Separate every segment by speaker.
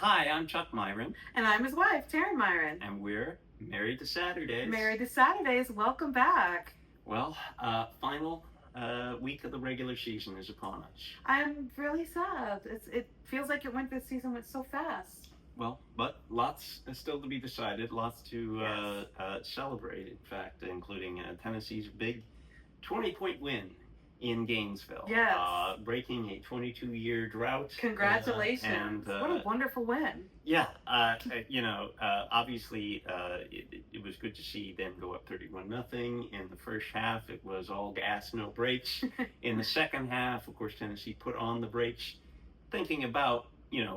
Speaker 1: Hi, I'm Chuck Myron,
Speaker 2: And I'm his wife, Taryn Myron.
Speaker 1: and we're married to Saturdays.
Speaker 2: Married to Saturdays. Welcome back.
Speaker 1: Well, final week of the regular season is upon us.
Speaker 2: I'm really sad. It feels like this season went so fast.
Speaker 1: Well, but lots still to be decided, lots to
Speaker 2: Yes.
Speaker 1: celebrate, in fact, including Tennessee's big 20-point win in Gainesville.
Speaker 2: Yes.
Speaker 1: Breaking a 22-year drought.
Speaker 2: Congratulations. What a wonderful win.
Speaker 1: Yeah, obviously, it was good to see them go up 31-0. In the first half, it was all gas, no brakes. In the second half, of course, Tennessee put on the brakes, thinking about,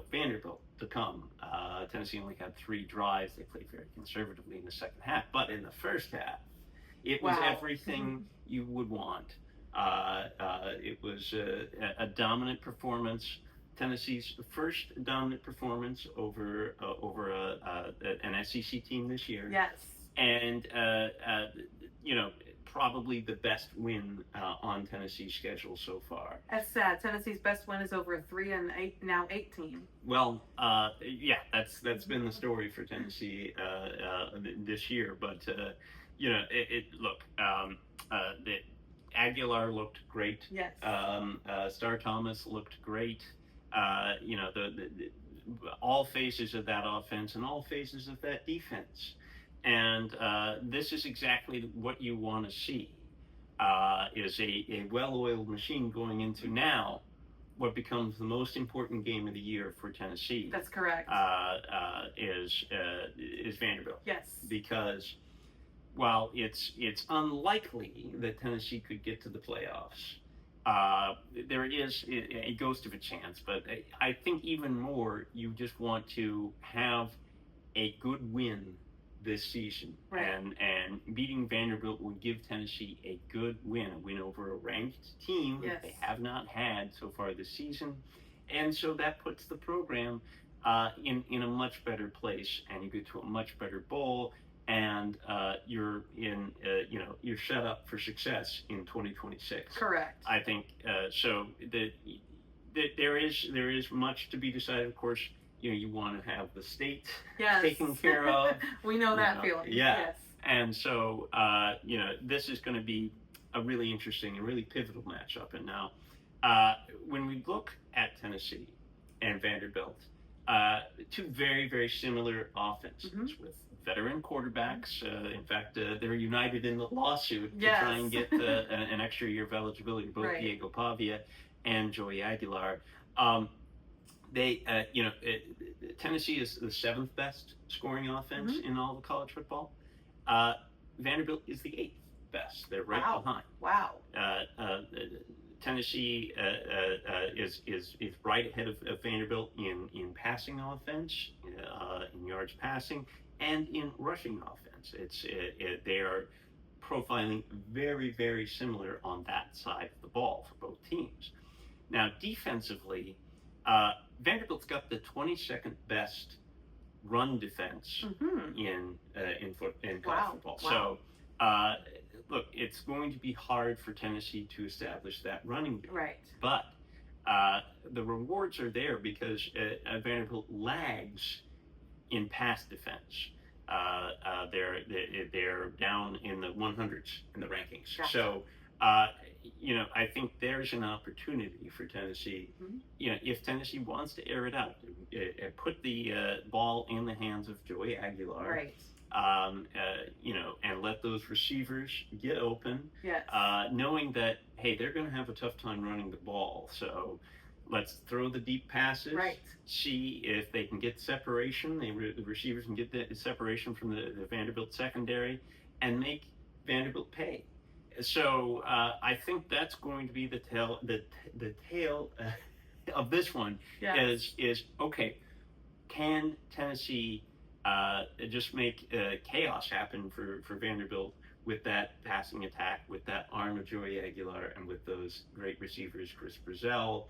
Speaker 1: Vanderbilt to come. Tennessee only had 3 drives. They played very conservatively in the second half. But in the first half, it was everything you would want. It was a dominant performance. Tennessee's first dominant performance over an SEC team this year.
Speaker 2: Yes.
Speaker 1: And, probably the best win on Tennessee's schedule so far.
Speaker 2: That's sad. Tennessee's best win is over a 3-8, now 18.
Speaker 1: Well, that's been the story for Tennessee this year. But, Aguilar looked great.
Speaker 2: Yes.
Speaker 1: Star Thomas looked great. All phases of that offense and all phases of that defense. And this is exactly what you want to see, is a well-oiled machine going into now what becomes the most important game of the year for Tennessee.
Speaker 2: That's correct.
Speaker 1: Is Vanderbilt.
Speaker 2: Yes.
Speaker 1: Because while it's unlikely that Tennessee could get to the playoffs, there is a ghost of a chance. But I think even more, you just want to have a good win this season.
Speaker 2: Right.
Speaker 1: And beating Vanderbilt would give Tennessee a good win, a win over a ranked team that they have not had so far this season. And so that puts the program in a much better place, and you get to a much better bowl. And you're set up for success in 2026.
Speaker 2: Correct.
Speaker 1: I think so. There is much to be decided. Of course, you want to have the state taken care of.
Speaker 2: We know that feeling.
Speaker 1: Yeah.
Speaker 2: Yes.
Speaker 1: And so this is going to be a really interesting and really pivotal matchup. And now, when we look at Tennessee and Vanderbilt, 2 very, very similar offenses with veteran quarterbacks. In fact, they're united in the lawsuit to try and get an extra year of eligibility, both Diego Pavia and Joey Aguilar. Tennessee is the 7th best scoring offense in all of college football. Vanderbilt is the 8th best. They're right behind.
Speaker 2: Wow.
Speaker 1: Tennessee is right ahead of Vanderbilt in passing offense, in yards passing, and in rushing offense. They are profiling very, very similar on that side of the ball for both teams. Now, defensively, Vanderbilt's got the 22nd best run defense in college football.
Speaker 2: Wow.
Speaker 1: So, look, it's going to be hard for Tennessee to establish that running game.
Speaker 2: Right.
Speaker 1: But the rewards are there because Vanderbilt lags in pass defense. They're down in the 100s in the rankings.
Speaker 2: Gotcha.
Speaker 1: So, I think there's an opportunity for Tennessee. If Tennessee wants to air it out, put the ball in the hands of Joey Aguilar.
Speaker 2: Right.
Speaker 1: And let those receivers get open.
Speaker 2: Yes.
Speaker 1: Knowing that, hey, they're going to have a tough time running the ball. So let's throw the deep passes.
Speaker 2: Right.
Speaker 1: See if they can get separation. The receivers can get the separation from the Vanderbilt secondary and make Vanderbilt pay. So I think that's going to be the tale of this one.
Speaker 2: Yes.
Speaker 1: Is okay. Can Tennessee just make chaos happen for Vanderbilt with that passing attack, with that arm of Joey Aguilar, and with those great receivers, Chris Brazell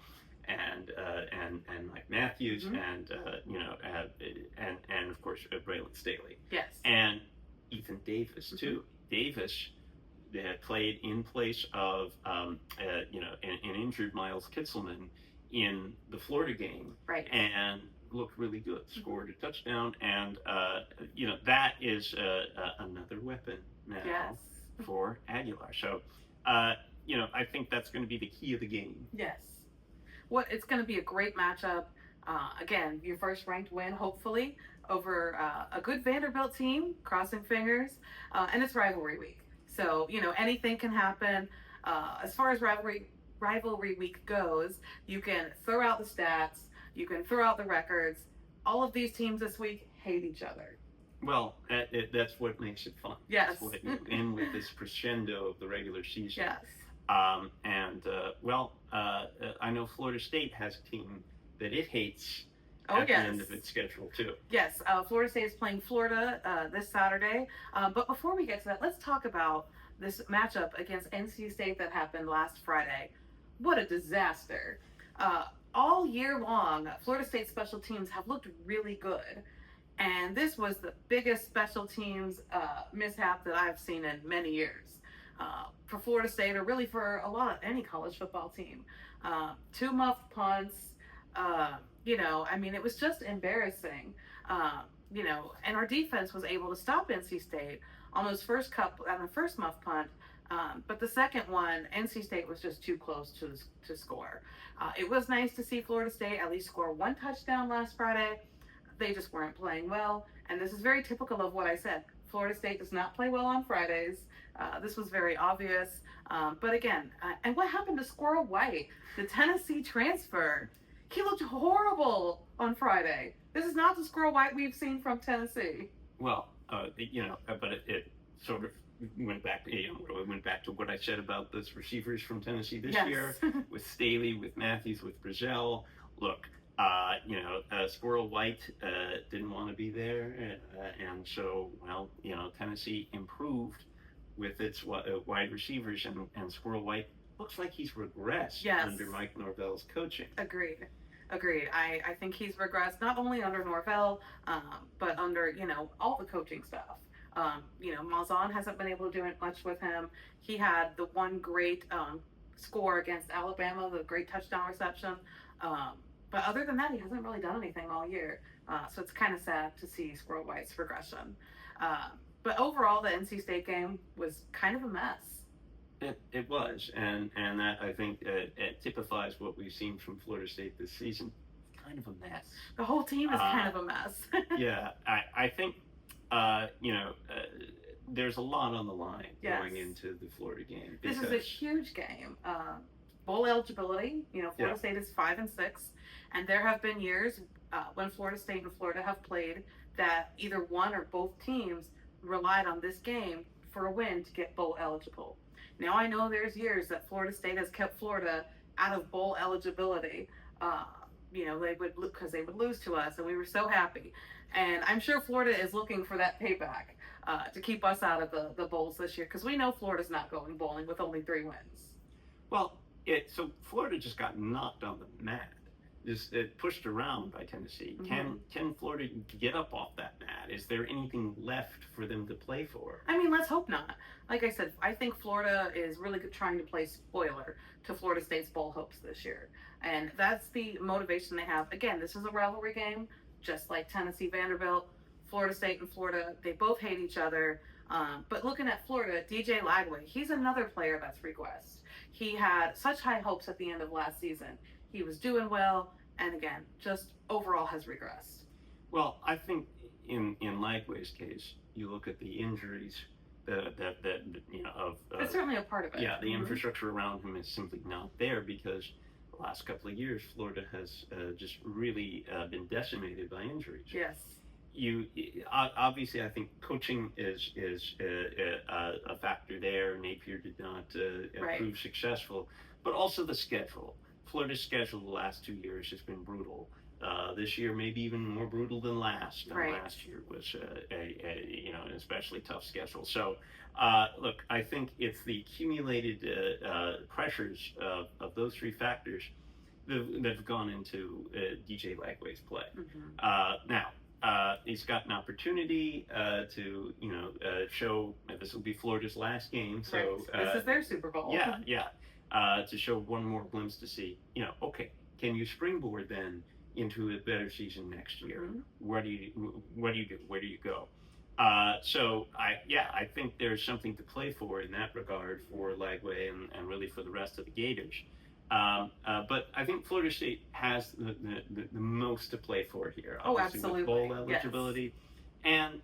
Speaker 1: and Mike Matthews, and of course Braylon Staley.
Speaker 2: Yes.
Speaker 1: And Ethan Davis too. Davis had played in place of an injured Miles Kitselman in the Florida game.
Speaker 2: Right.
Speaker 1: And looked really good. Scored a touchdown, and that is another weapon now
Speaker 2: Yes.
Speaker 1: for Aguilar. So, I think that's going to be the key of the game.
Speaker 2: Yes. It's going to be a great matchup. Again, your first ranked win, hopefully, over a good Vanderbilt team. Crossing fingers, and it's rivalry week, so anything can happen. As far as rivalry week goes, you can throw out the stats, you can throw out the records. All of these teams this week hate each other.
Speaker 1: Well, that's what makes it fun.
Speaker 2: Yes.
Speaker 1: That's what you end with this crescendo of the regular season.
Speaker 2: Yes.
Speaker 1: I know Florida State has a team that it hates
Speaker 2: at
Speaker 1: the end of its schedule, too.
Speaker 2: Yes, Florida State is playing Florida this Saturday. But before we get to that, let's talk about this matchup against NC State that happened last Friday. What a disaster. All year long, Florida State special teams have looked really good. And this was the biggest special teams mishap that I've seen in many years. For Florida State, or really for any college football team. 2 muffed punts, it was just embarrassing. And our defense was able to stop NC State on those first muff punt. But the second one, NC State was just too close to score. It was nice to see Florida State at least score 1 touchdown last Friday. They just weren't playing well. And this is very typical of what I said. Florida State does not play well on Fridays. This was very obvious. But again, and what happened to Squirrel White, the Tennessee transfer? He looked horrible on Friday. This is not the Squirrel White we've seen from Tennessee.
Speaker 1: Well, but it sort of went back to what I said about those receivers from Tennessee this year, with Staley, with Matthews, with Brazell. Look, Squirrel White didn't want to be there, and so Tennessee improved with its wide receivers, and Squirrel White looks like he's regressed under Mike Norvell's coaching.
Speaker 2: Agreed. I think he's regressed not only under Norvell, but under all the coaching staff. Malzahn hasn't been able to do much with him. He had the one great score against Alabama, the great touchdown reception. But other than that, he hasn't really done anything all year. So it's kind of sad to see Squirrel White's regression. But overall, the NC State game was kind of a mess.
Speaker 1: It was, and that, I think, it typifies what we've seen from Florida State this season. Kind of a mess.
Speaker 2: The whole team is kind of a mess.
Speaker 1: Yeah, I think, there's a lot on the line going into the Florida game.
Speaker 2: This is a huge game. Bowl eligibility, Florida State is 5-6, and there have been years when Florida State and Florida have played that either one or both teams relied on this game for a win to get bowl eligible. Now, I know there's years that Florida State has kept Florida out of bowl eligibility, because they would lose to us, and we were so happy. And I'm sure Florida is looking for that payback to keep us out of the bowls this year, because we know Florida's not going bowling with only 3 wins.
Speaker 1: Well, so Florida just got knocked on the mat. Just pushed around by Tennessee.
Speaker 2: Mm-hmm.
Speaker 1: Can Florida get up off that mat? Is there anything left for them to play for?
Speaker 2: I mean, let's hope not. Like I said, I think Florida is really trying to play spoiler to Florida State's bowl hopes this year. And that's the motivation they have. Again, this is a rivalry game, just like Tennessee, Vanderbilt, Florida State and Florida. They both hate each other. But looking at Florida, DJ Lagway, he's another player that's regressed. He had such high hopes at the end of last season. He was doing well, and again, just overall has regressed.
Speaker 1: Well, I think in Lagway's case, you look at the injuries that
Speaker 2: it's certainly a part of it.
Speaker 1: Yeah, the infrastructure around him is simply not there, because the last couple of years, Florida has just really been decimated by injuries.
Speaker 2: Yes.
Speaker 1: Obviously, I think coaching is a factor there. Napier did not prove successful, but also the schedule. Florida's schedule the last 2 years has been brutal. This year, maybe even more brutal than last. And last year was an especially tough schedule. So, look, I think it's the accumulated pressures of those 3 factors that have gone into DJ Lagway's play.
Speaker 2: Mm-hmm.
Speaker 1: Now, he's got an opportunity to show. This will be Florida's last game, so
Speaker 2: this is their Super Bowl.
Speaker 1: Yeah. To show one more glimpse to see, okay, can you springboard then into a better season next year.
Speaker 2: Mm-hmm.
Speaker 1: What do you do? Where do you go? So I think there's something to play for in that regard for Lagway and really for the rest of the Gators. But I think Florida State has the most to play for here. Obviously,
Speaker 2: absolutely.
Speaker 1: With bowl eligibility.
Speaker 2: Yes.
Speaker 1: And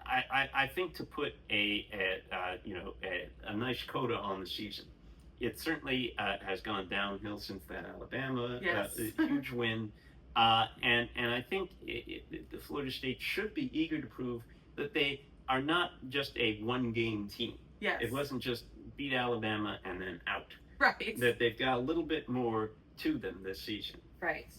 Speaker 1: I think to put a nice coda on the season, it certainly has gone downhill since that Alabama
Speaker 2: Yes.
Speaker 1: huge win. And I think the Florida State should be eager to prove that they are not just a one-game team.
Speaker 2: Yes.
Speaker 1: It wasn't just beat Alabama and then out.
Speaker 2: Right.
Speaker 1: That they've got a little bit more to them this season.
Speaker 2: Right.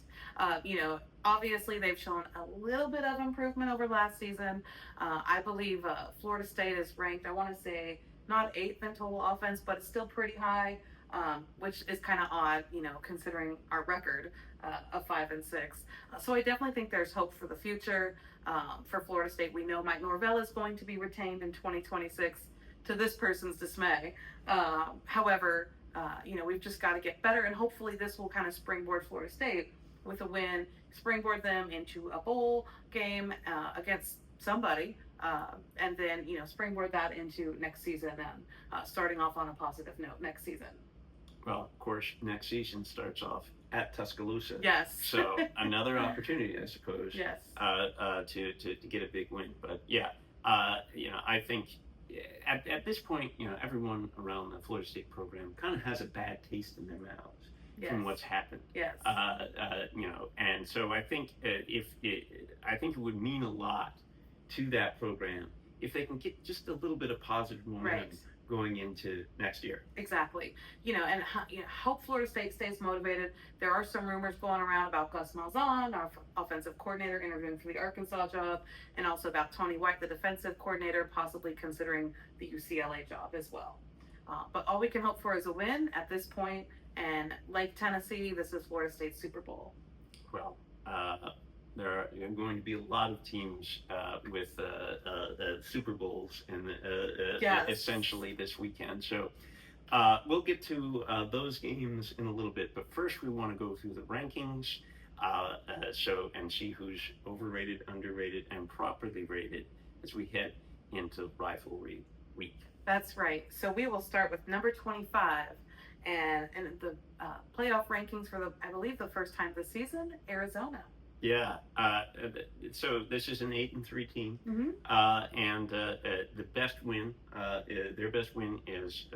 Speaker 2: Obviously they've shown a little bit of improvement over last season. I believe Florida State is ranked, I want to say, not 8th in total offense, but it's still pretty high, which is kind of odd, considering our record of 5-6. So I definitely think there's hope for the future for Florida State. We know Mike Norvell is going to be retained in 2026 to this person's dismay. However, we've just got to get better, and hopefully this will kind of springboard Florida State with a win, springboard them into a bowl game against somebody, and then, springboard that into next season and starting off on a positive note next season.
Speaker 1: Well, of course, next season starts off at Tuscaloosa.
Speaker 2: Yes.
Speaker 1: So another opportunity, I suppose.
Speaker 2: Yes.
Speaker 1: To get a big win. But yeah, I think at this point, everyone around the Florida State program kind of has a bad taste in their mouths from what's happened.
Speaker 2: Yes.
Speaker 1: And so I think I think it would mean a lot to that program if they can get just a little bit of positive momentum going into next year.
Speaker 2: Exactly. And hope Florida State stays motivated. There are some rumors going around about Gus Malzahn, our offensive coordinator, interviewing for the Arkansas job, and also about Tony White, the defensive coordinator, possibly considering the UCLA job as well. But all we can hope for is a win at this point. And like Tennessee, this is Florida State's Super Bowl.
Speaker 1: Well, there are going to be a lot of teams with Super Bowls and essentially this weekend. So we'll get to those games in a little bit. But first, we want to go through the rankings and see who's overrated, underrated, and properly rated as we head into Rivalry Week.
Speaker 2: That's right. So we will start with number 25. And the playoff rankings for I believe the first time this season, Arizona.
Speaker 1: Yeah. So this is an 8-3 team, and the best win, their best win is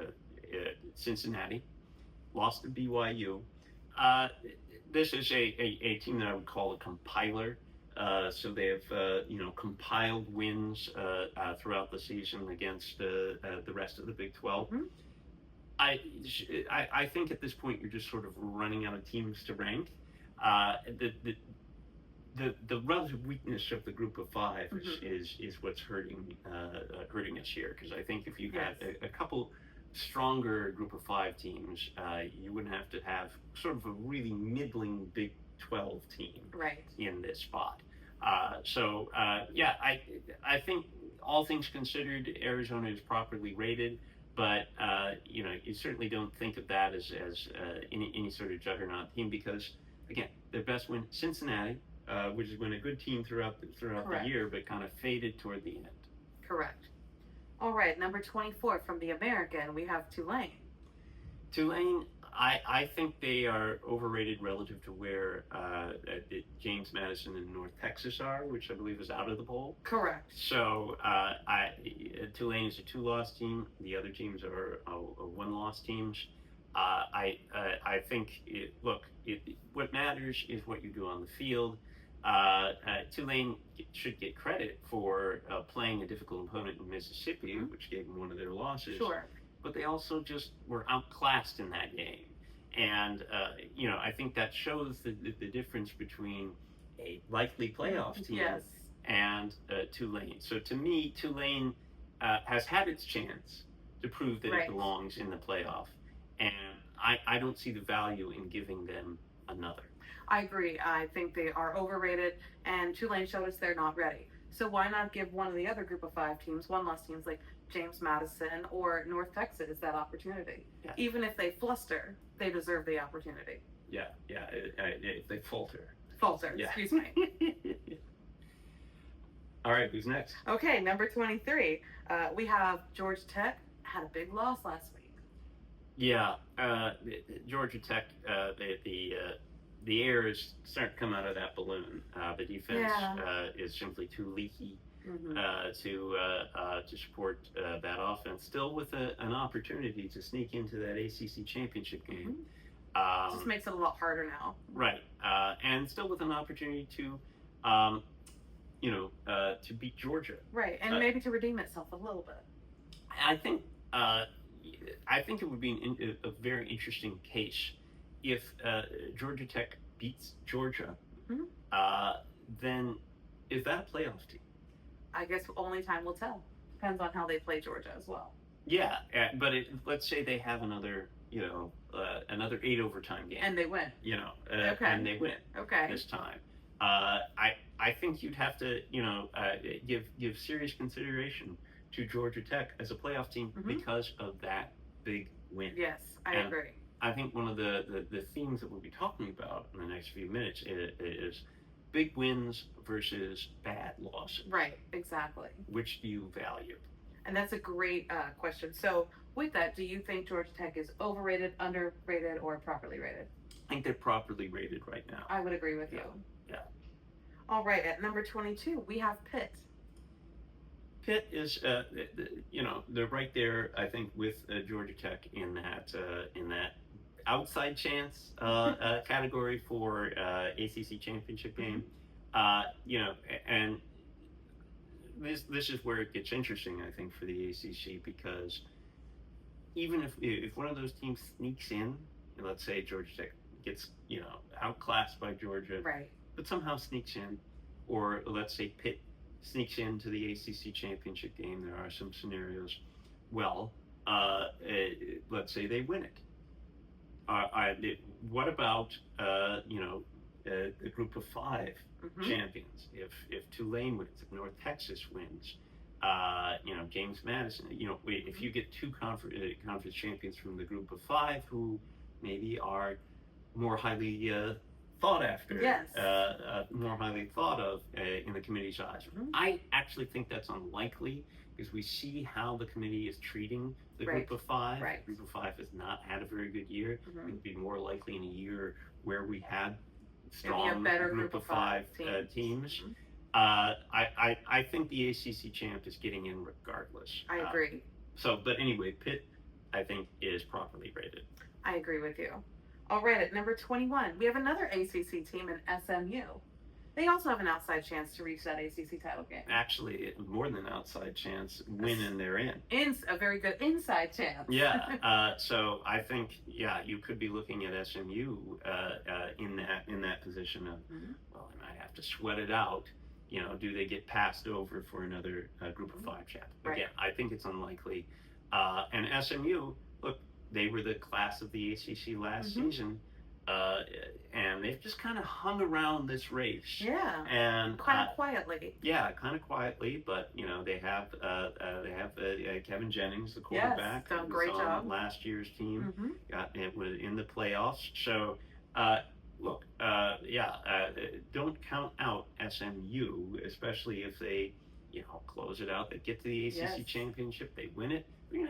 Speaker 1: Cincinnati, lost to BYU. This is a team that I would call a compiler. So they have compiled wins throughout the season against the rest of the Big 12. Mm-hmm. I think at this point you're just sort of running out of teams to rank. The relative weakness of the group of five is what's hurting us here, because I think if you had a couple stronger group of five teams, you wouldn't have to have sort of a really middling Big 12 team in this spot. I think all things considered, Arizona is properly rated. But you certainly don't think of that as any sort of juggernaut team, because again, their best win, Cincinnati, which has been a good team throughout the year, but kind of faded toward the end.
Speaker 2: Correct. All right, number 24 from the American, we have Tulane.
Speaker 1: Tulane, I think they are overrated relative to where James Madison and North Texas are, which I believe is out of the bowl.
Speaker 2: Correct.
Speaker 1: So Tulane is a 2-loss team. The other teams are 1-loss teams. I think what matters is what you do on the field. Tulane should get credit for playing a difficult opponent in Mississippi, which gave them one of their losses.
Speaker 2: Sure.
Speaker 1: But they also just were outclassed in that game. And, I think that shows the difference between a likely playoff team and Tulane. So to me, Tulane has had its chance to prove that it belongs in the playoff. And I don't see the value in giving them another.
Speaker 2: I agree. I think they are overrated, and Tulane showed us they're not ready. So why not give one of the other group of five teams, 1-loss teams like James Madison or North Texas, that opportunity? Yeah. Even if they fluster, they deserve the opportunity.
Speaker 1: Yeah. If they falter.
Speaker 2: Falter,
Speaker 1: Yeah.
Speaker 2: excuse me.
Speaker 1: All right, who's next?
Speaker 2: Okay, number 23. We have Georgia Tech had a big loss last week.
Speaker 1: Yeah, Georgia Tech, the air is starting to come out of that balloon. The defense is simply too leaky to support that offense. Still with an opportunity to sneak into that ACC championship game.
Speaker 2: Just makes it a lot harder now.
Speaker 1: Right, and still with an opportunity to, to beat Georgia.
Speaker 2: Right, and maybe to redeem itself a little bit.
Speaker 1: I think it would be a very interesting case if Georgia Tech beats Georgia. Then is that a playoff team?
Speaker 2: I guess only time will tell. Depends on how they play Georgia as well.
Speaker 1: Yeah, but let's say they have another 8 overtime game,
Speaker 2: and they win.
Speaker 1: And they win.
Speaker 2: Okay.
Speaker 1: This time. I think you'd have to give serious consideration to Georgia Tech as a playoff team because of that big win.
Speaker 2: Yes, I agree.
Speaker 1: I think one of the themes that we'll be talking about in the next few minutes is big wins versus bad losses.
Speaker 2: Right, exactly.
Speaker 1: Which do you value?
Speaker 2: And that's a great question. So with that, do you think Georgia Tech is overrated, underrated, or properly rated?
Speaker 1: I think they're properly rated right now.
Speaker 2: I would agree with you.
Speaker 1: Yeah.
Speaker 2: All right, at number 22, we have Pitt.
Speaker 1: Pitt is, they're right there. I think with Georgia Tech in that outside chance category for ACC championship game. And this is where it gets interesting, I think, for the ACC, because even if one of those teams sneaks in, let's say Georgia Tech gets outclassed by Georgia,
Speaker 2: right,
Speaker 1: but somehow sneaks in, or let's say Pitt sneaks into the ACC championship game. There are some scenarios. Well, let's say they win it. What about a group of 5 champions? If Tulane wins, if North Texas wins, James Madison. If you get 2 conference champions from the group of 5 who maybe are more highly thought after, more highly thought of in the committee's eyes. I actually think that's unlikely because we see how the committee is treating the group of 5.
Speaker 2: Right.
Speaker 1: The group of 5 has not had a very good year. It would be more likely in a year where we had strong group of 5 teams. I think the ACC champ is getting in regardless.
Speaker 2: I agree.
Speaker 1: But anyway, Pitt, I think, is properly rated.
Speaker 2: I agree with you. All right, at number 21, we have another ACC team in SMU. They also have an outside chance to reach that ACC title game.
Speaker 1: Actually, more than an outside chance, win and they're in.
Speaker 2: A very good inside chance.
Speaker 1: Yeah. So I think, you could be looking at SMU in that position of, well, they might have to sweat it out. Do they get passed over for another group of 5 champ? Again, I think it's unlikely. And SMU, look, they were the class of the ACC last season, and they've just kind of hung around this race.
Speaker 2: Yeah,
Speaker 1: and
Speaker 2: kind of quietly.
Speaker 1: Yeah, kind of quietly, but they have Kevin Jennings, the quarterback,
Speaker 2: done a great job.
Speaker 1: Last year's team, it was in the playoffs. So, look, don't count out SMU, especially if they, close it out. They get to the ACC championship, they win it. They're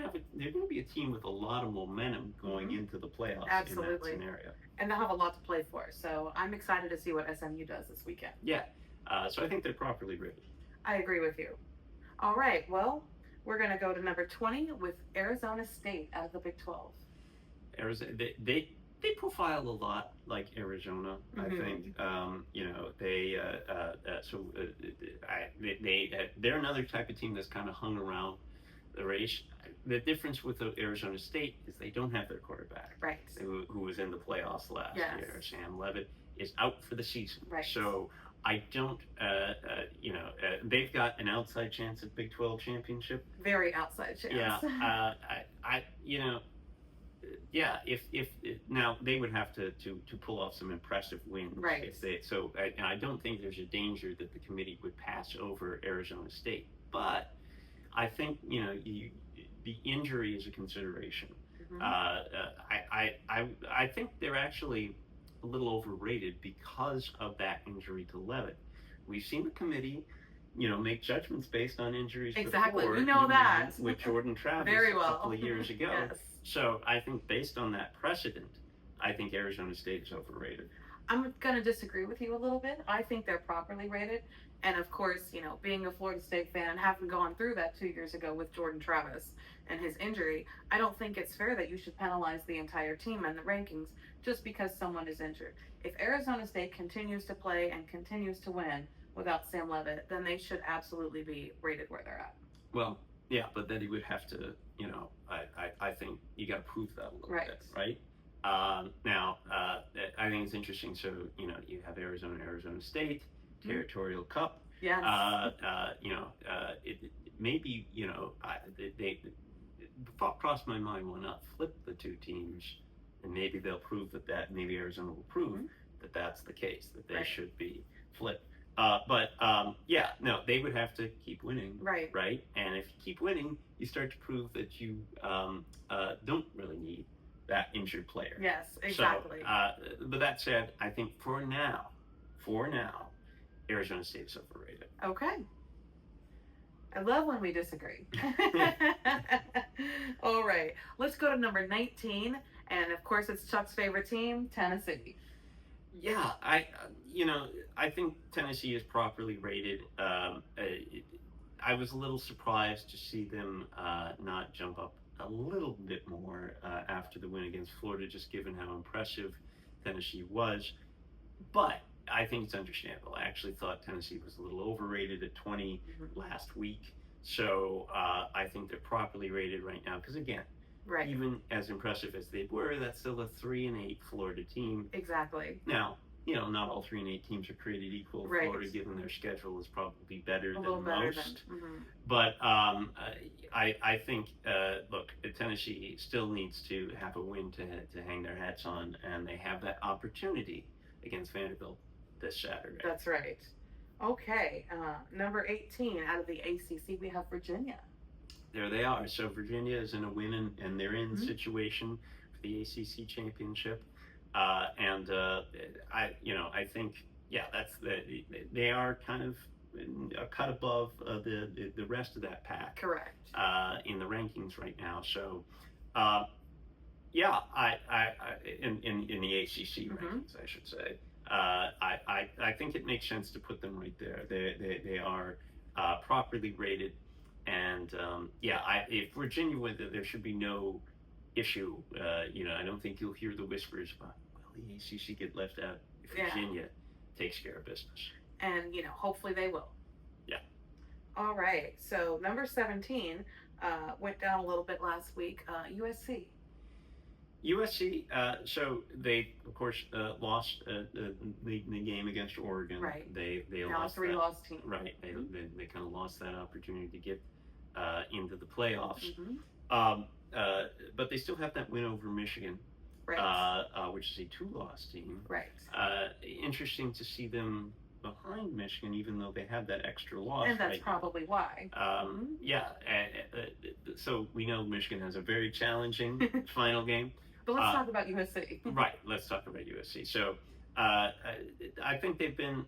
Speaker 1: going to be a team with a lot of momentum going into the playoffs.
Speaker 2: Absolutely.
Speaker 1: In that scenario.
Speaker 2: And they'll have a lot to play for. So I'm excited to see what SMU does this weekend.
Speaker 1: Yeah. So I think they're properly rated.
Speaker 2: I agree with you. All right. Well, we're going to go to number 20 with Arizona State out of the Big 12.
Speaker 1: Arizona, they profile a lot like Arizona. I think they're another type of team that's kind of hung around the race. The difference with Arizona State is they don't have their quarterback,
Speaker 2: right?
Speaker 1: Who was in the playoffs last year. Sam Leavitt is out for the season,
Speaker 2: right?
Speaker 1: So I don't, they've got an outside chance at Big 12 championship.
Speaker 2: Very outside chance.
Speaker 1: Yeah. If now they would have to pull off some impressive wins,
Speaker 2: right?
Speaker 1: I don't think there's a danger that the committee would pass over Arizona State, but I think the injury is a consideration. I think they're actually a little overrated because of that injury to Levitt. We've seen the committee, make judgments based on injuries
Speaker 2: Exactly.
Speaker 1: before.
Speaker 2: We know that.
Speaker 1: With Jordan Travis
Speaker 2: Very well.
Speaker 1: a couple of years ago.
Speaker 2: Yes.
Speaker 1: So I think based on that precedent, I think Arizona State is overrated.
Speaker 2: I'm going to disagree with you a little bit. I think they're properly rated. And of course, being a Florida State fan and having gone through that 2 years ago with Jordan Travis and his injury, I don't think it's fair that you should penalize the entire team and the rankings just because someone is injured. If Arizona State continues to play and continues to win without Sam Levitt, then they should absolutely be rated where they're at.
Speaker 1: Well, yeah, but then he would have to, I think you got to prove that a little bit, right? Now, I think it's interesting. So, you have Arizona State, Territorial Cup.
Speaker 2: Yes.
Speaker 1: Maybe, the thought crossed my mind, why not flip the two teams, and maybe they'll prove maybe Arizona will prove that that's the case, that they should be flipped. No, they would have to keep winning.
Speaker 2: Right.
Speaker 1: And if you keep winning, you start to prove that you don't really need that injured player.
Speaker 2: Yes, exactly.
Speaker 1: So, but that said, I think for now, Arizona State is overrated.
Speaker 2: Okay. I love when we disagree. All right. Let's go to number 19. And of course, it's Chuck's favorite team, Tennessee.
Speaker 1: Yeah, I think Tennessee is properly rated. I was a little surprised to see them not jump up a little bit more after the win against Florida, just given how impressive Tennessee was. But I think it's understandable. I actually thought Tennessee was a little overrated at 20 last week. So I think they're properly rated right now because, again, even as impressive as they were, that's still a 3-8 Florida team.
Speaker 2: Exactly.
Speaker 1: Now, not all 3-8 teams are created equal. Florida, given their schedule, is probably better than most. But I think, look, Tennessee still needs to have a win to hang their hats on, and they have that opportunity against Vanderbilt this Saturday.
Speaker 2: That's right. Okay, number 18 out of the ACC, we have Virginia.
Speaker 1: There they are. So Virginia is in a win and they're in situation for the ACC championship. I think, they are kind of a cut above the rest of that pack.
Speaker 2: Correct.
Speaker 1: In the rankings right now. So, in the ACC rankings, I should say. I think it makes sense to put them right there. They are properly rated. And if Virginia went there, there should be no issue. I don't think you'll hear the whispers about, the ACC get left out if Virginia takes care of business.
Speaker 2: And, hopefully they will.
Speaker 1: Yeah.
Speaker 2: All right. So number 17 went down a little bit last week. USC.
Speaker 1: USC, so they, of course, lost the game against Oregon.
Speaker 2: Right.
Speaker 1: They
Speaker 2: now
Speaker 1: lost
Speaker 2: a 3-loss team.
Speaker 1: Right. They kind of lost that opportunity to get into the playoffs. But they still have that win over Michigan, which is a 2-loss team.
Speaker 2: Right.
Speaker 1: Interesting to see them behind Michigan, even though they have that extra loss.
Speaker 2: And that's probably why.
Speaker 1: So we know Michigan has a very challenging final game.
Speaker 2: But let's talk about USC.
Speaker 1: Right, let's talk about USC. So I think they've been,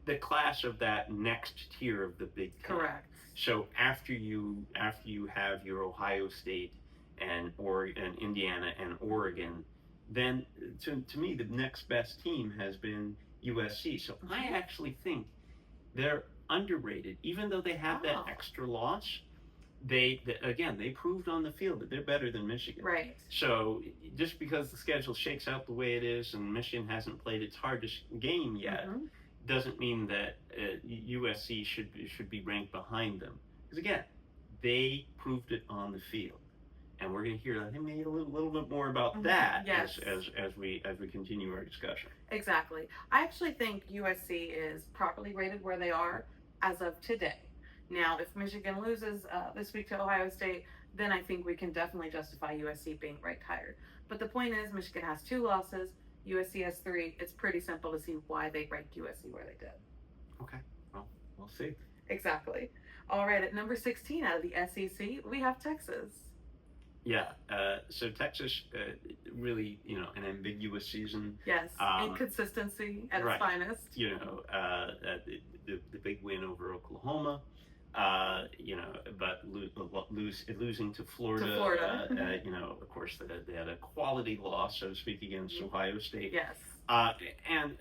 Speaker 1: the class of that next tier of the Big Ten.
Speaker 2: Correct.
Speaker 1: So after you have your Ohio State and Indiana and Oregon, then to me the next best team has been USC. So I actually think they're underrated, even though they have that extra loss. They proved on the field that they're better than Michigan.
Speaker 2: Right.
Speaker 1: So just because the schedule shakes out the way it is and Michigan hasn't played its hardest game yet, doesn't mean that USC should be ranked behind them. Because again, they proved it on the field, and we're going to hear maybe a little bit more about that as we continue our discussion.
Speaker 2: Exactly. I actually think USC is properly rated where they are as of today. Now, if Michigan loses this week to Ohio State, then I think we can definitely justify USC being ranked higher. But the point is, Michigan has 2 losses, USC has 3. It's pretty simple to see why they ranked USC where they did.
Speaker 1: Okay, well, we'll see.
Speaker 2: Exactly. All right, at number 16 out of the SEC, we have Texas.
Speaker 1: Yeah. So Texas, really, an ambiguous season.
Speaker 2: Yes, inconsistency at its
Speaker 1: Right.
Speaker 2: finest.
Speaker 1: The big win over Oklahoma. But losing to Florida.
Speaker 2: To Florida.
Speaker 1: Of course, they had a quality loss, so to speak, against Ohio State.
Speaker 2: Yes.
Speaker 1: And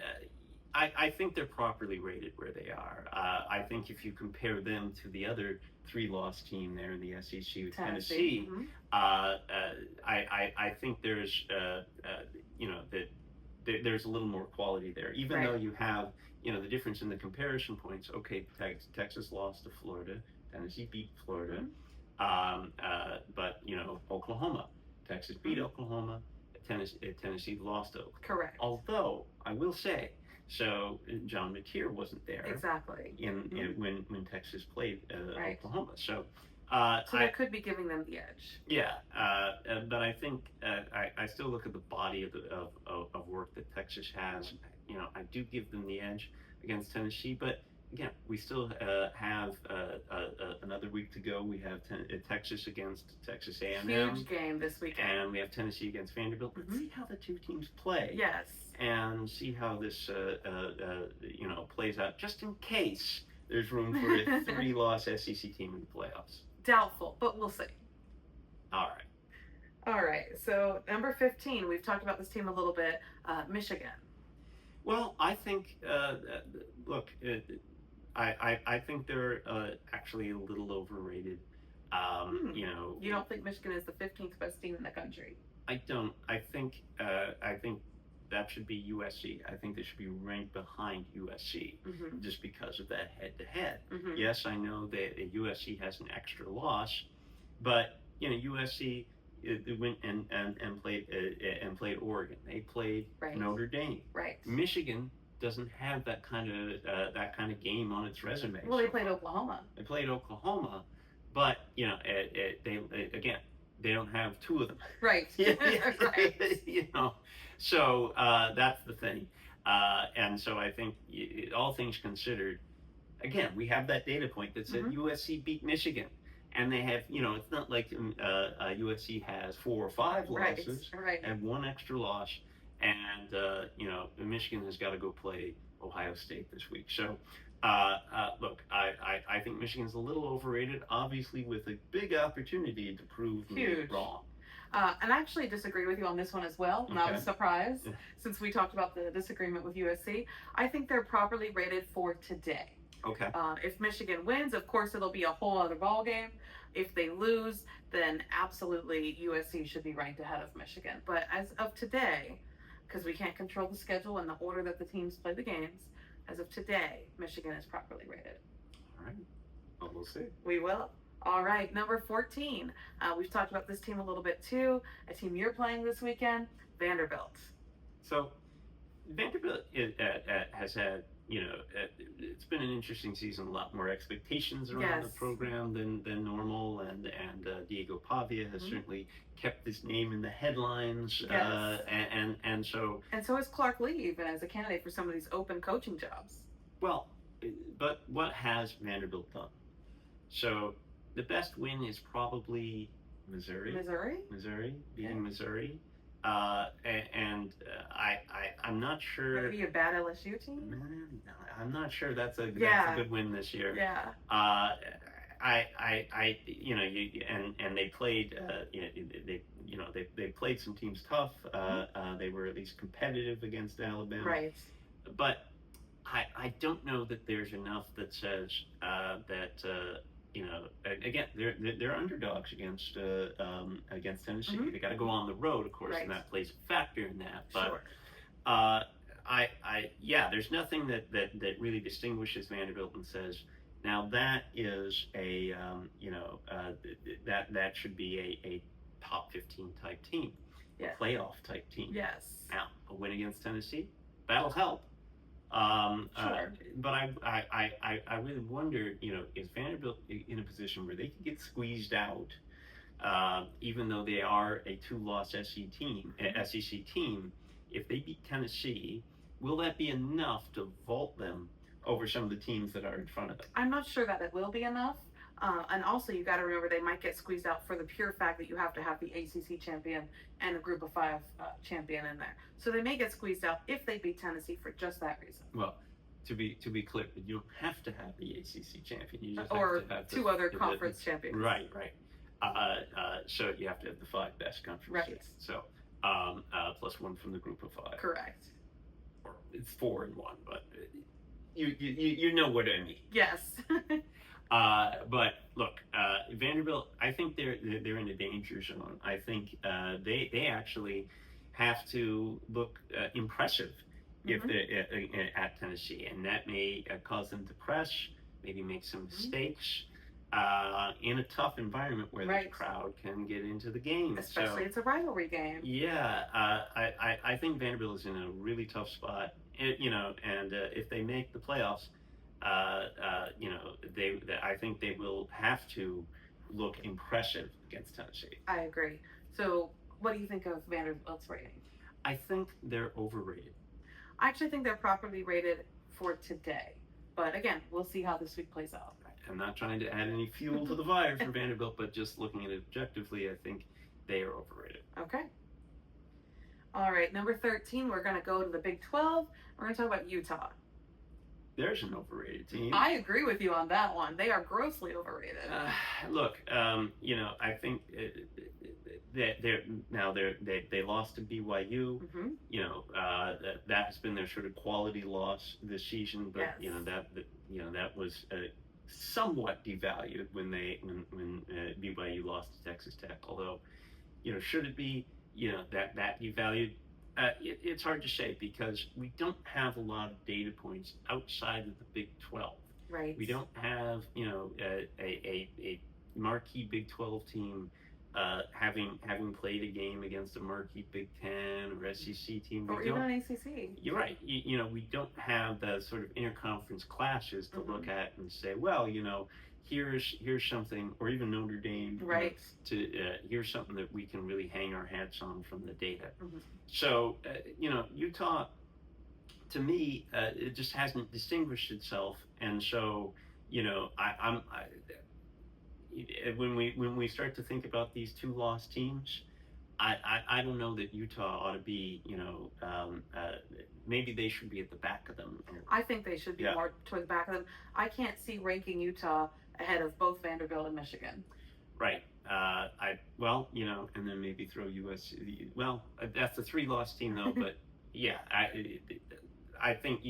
Speaker 1: I think they're properly rated where they are. I think if you compare them to the other three-loss team there in the SEC with Tennessee, I think there's that there's a little more quality there, even though you have the difference in the comparison points. Okay, Texas lost to Florida, Tennessee beat Florida, but Oklahoma, Texas beat Oklahoma, Tennessee lost to Oklahoma.
Speaker 2: Correct.
Speaker 1: Although I will say, so John McTeer wasn't there
Speaker 2: exactly
Speaker 1: when Texas played Oklahoma. So
Speaker 2: that could be giving them the edge.
Speaker 1: Yeah, but I think I still look at the body of work that Texas has. I do give them the edge against Tennessee, but again, we still have another week to go. We have Texas against Texas A&M.
Speaker 2: Huge game this weekend.
Speaker 1: And we have Tennessee against Vanderbilt. Let's see how the two teams play.
Speaker 2: Yes.
Speaker 1: And see how this plays out, just in case there's room for a three-loss SEC team in the playoffs.
Speaker 2: Doubtful, but we'll see.
Speaker 1: All
Speaker 2: right. So number 15, we've talked about this team a little bit. Michigan.
Speaker 1: Well, I think. Look, I think they're actually a little overrated.
Speaker 2: You don't think Michigan is the 15th best team in the country?
Speaker 1: I don't. I think that should be USC. I think they should be ranked behind USC just because of that head-to-head. Yes, I know that USC has an extra loss, but USC went and played Oregon. They played Notre Dame.
Speaker 2: Right.
Speaker 1: Michigan doesn't have that kind of game on its resume.
Speaker 2: Well, they played Oklahoma.
Speaker 1: They played Oklahoma, but they don't have two of them.
Speaker 2: Right.
Speaker 1: Right. So that's the thing. And so I think all things considered, again, we have that data point that said USC beat Michigan. And they have, it's not like USC has 4 or 5 losses and 1 extra loss. And, Michigan has got to go play Ohio State this week. So, look, I think Michigan's a little overrated, obviously with a big opportunity to prove me wrong.
Speaker 2: And I actually disagree with you on this one as well. And I was surprised since we talked about the disagreement with USC. I think they're properly rated for today.
Speaker 1: Okay.
Speaker 2: If Michigan wins, of course, it'll be a whole other ballgame. If they lose, then absolutely USC should be ranked ahead of Michigan. But as of today, because we can't control the schedule and the order that the teams play the games, as of today, Michigan is properly rated.
Speaker 1: All right. Well, we'll see.
Speaker 2: We will. All right, number 14. We've talked about this team a little bit too. A team you're playing this weekend, Vanderbilt.
Speaker 1: So, Vanderbilt has had, it's been an interesting season. A lot more expectations around the program than normal, and Diego Pavia has certainly kept his name in the headlines. And so
Speaker 2: is Clark Lee, even as a candidate for some of these open coaching jobs.
Speaker 1: Well, but what has Vanderbilt done? So the best win is probably Missouri, beating Missouri. I'm not sure.
Speaker 2: Maybe a bad LSU team?
Speaker 1: No, I'm not sure that's a good win this year.
Speaker 2: Yeah.
Speaker 1: They played, they played some teams tough. They were at least competitive against Alabama.
Speaker 2: Right.
Speaker 1: But I don't know that there's enough that says that. Again, they're underdogs against Tennessee. They got to go on the road, of course, and that plays a factor in that. But there's nothing that really distinguishes Vanderbilt and says, now that is a that should be a top 15 type team, a playoff type team.
Speaker 2: Yes.
Speaker 1: Now a win against Tennessee, that'll help. But I really wonder, is Vanderbilt in a position where they can get squeezed out, even though they are a 2-loss SEC team? If they beat Tennessee, will that be enough to vault them over some of the teams that are in front of them?
Speaker 2: I'm not sure that it will be enough. And also, you got to remember they might get squeezed out for the pure fact that you have to have the ACC champion and a Group of Five champion in there. So they may get squeezed out if they beat Tennessee for just that reason.
Speaker 1: Well, to be clear, you don't have to have the ACC champion. You just
Speaker 2: or
Speaker 1: have to have
Speaker 2: two other conference champions.
Speaker 1: Right. So you have to have the 5 best conferences.
Speaker 2: Right.
Speaker 1: So plus 1 from the Group of 5.
Speaker 2: Correct.
Speaker 1: Or it's 4 and 1, but you know what I mean.
Speaker 2: Yes.
Speaker 1: But look, Vanderbilt, I think they're in a danger zone. I think they actually have to look impressive if they're at Tennessee, and that may cause them to press, maybe make some mistakes in a tough environment where the crowd can get into the game.
Speaker 2: Especially it's a rivalry game.
Speaker 1: Yeah, I think Vanderbilt is in a really tough spot, and if they make the playoffs, I think they will have to look impressive against Tennessee.
Speaker 2: I agree. So, what do you think of Vanderbilt's rating?
Speaker 1: I think they're overrated.
Speaker 2: I actually think they're properly rated for today. But again, we'll see how this week plays out.
Speaker 1: I'm not trying to add any fuel to the fire for Vanderbilt, but just looking at it objectively, I think they are overrated.
Speaker 2: Okay. All right, number 13, we're going to go to the Big 12. We're going to talk about Utah.
Speaker 1: There's an overrated team.
Speaker 2: I agree with you on that one. They are grossly overrated.
Speaker 1: Look, I think they lost to BYU. That has been their sort of quality loss this season. But that was somewhat devalued when BYU lost to Texas Tech. Although, should it be that devalued? It's hard to say because we don't have a lot of data points outside of the Big 12.
Speaker 2: Right.
Speaker 1: We don't have, a marquee Big 12 team having played a game against a marquee Big 10 or SEC team.
Speaker 2: Or even an ACC.
Speaker 1: You're right. We don't have the sort of interconference clashes to look at and say, well, here's something, or even Notre Dame,
Speaker 2: right?
Speaker 1: Here's something that we can really hang our hats on from the data. So, Utah, to me, it just hasn't distinguished itself, and so, when we start to think about these 2 lost teams, I don't know that Utah ought to be, maybe they should be at the back of them.
Speaker 2: I think they should be more toward the back of them. I can't see ranking Utah ahead of both Vanderbilt and Michigan.
Speaker 1: Right. And then maybe throw USC. Well, that's a 3-loss team though, but yeah, I think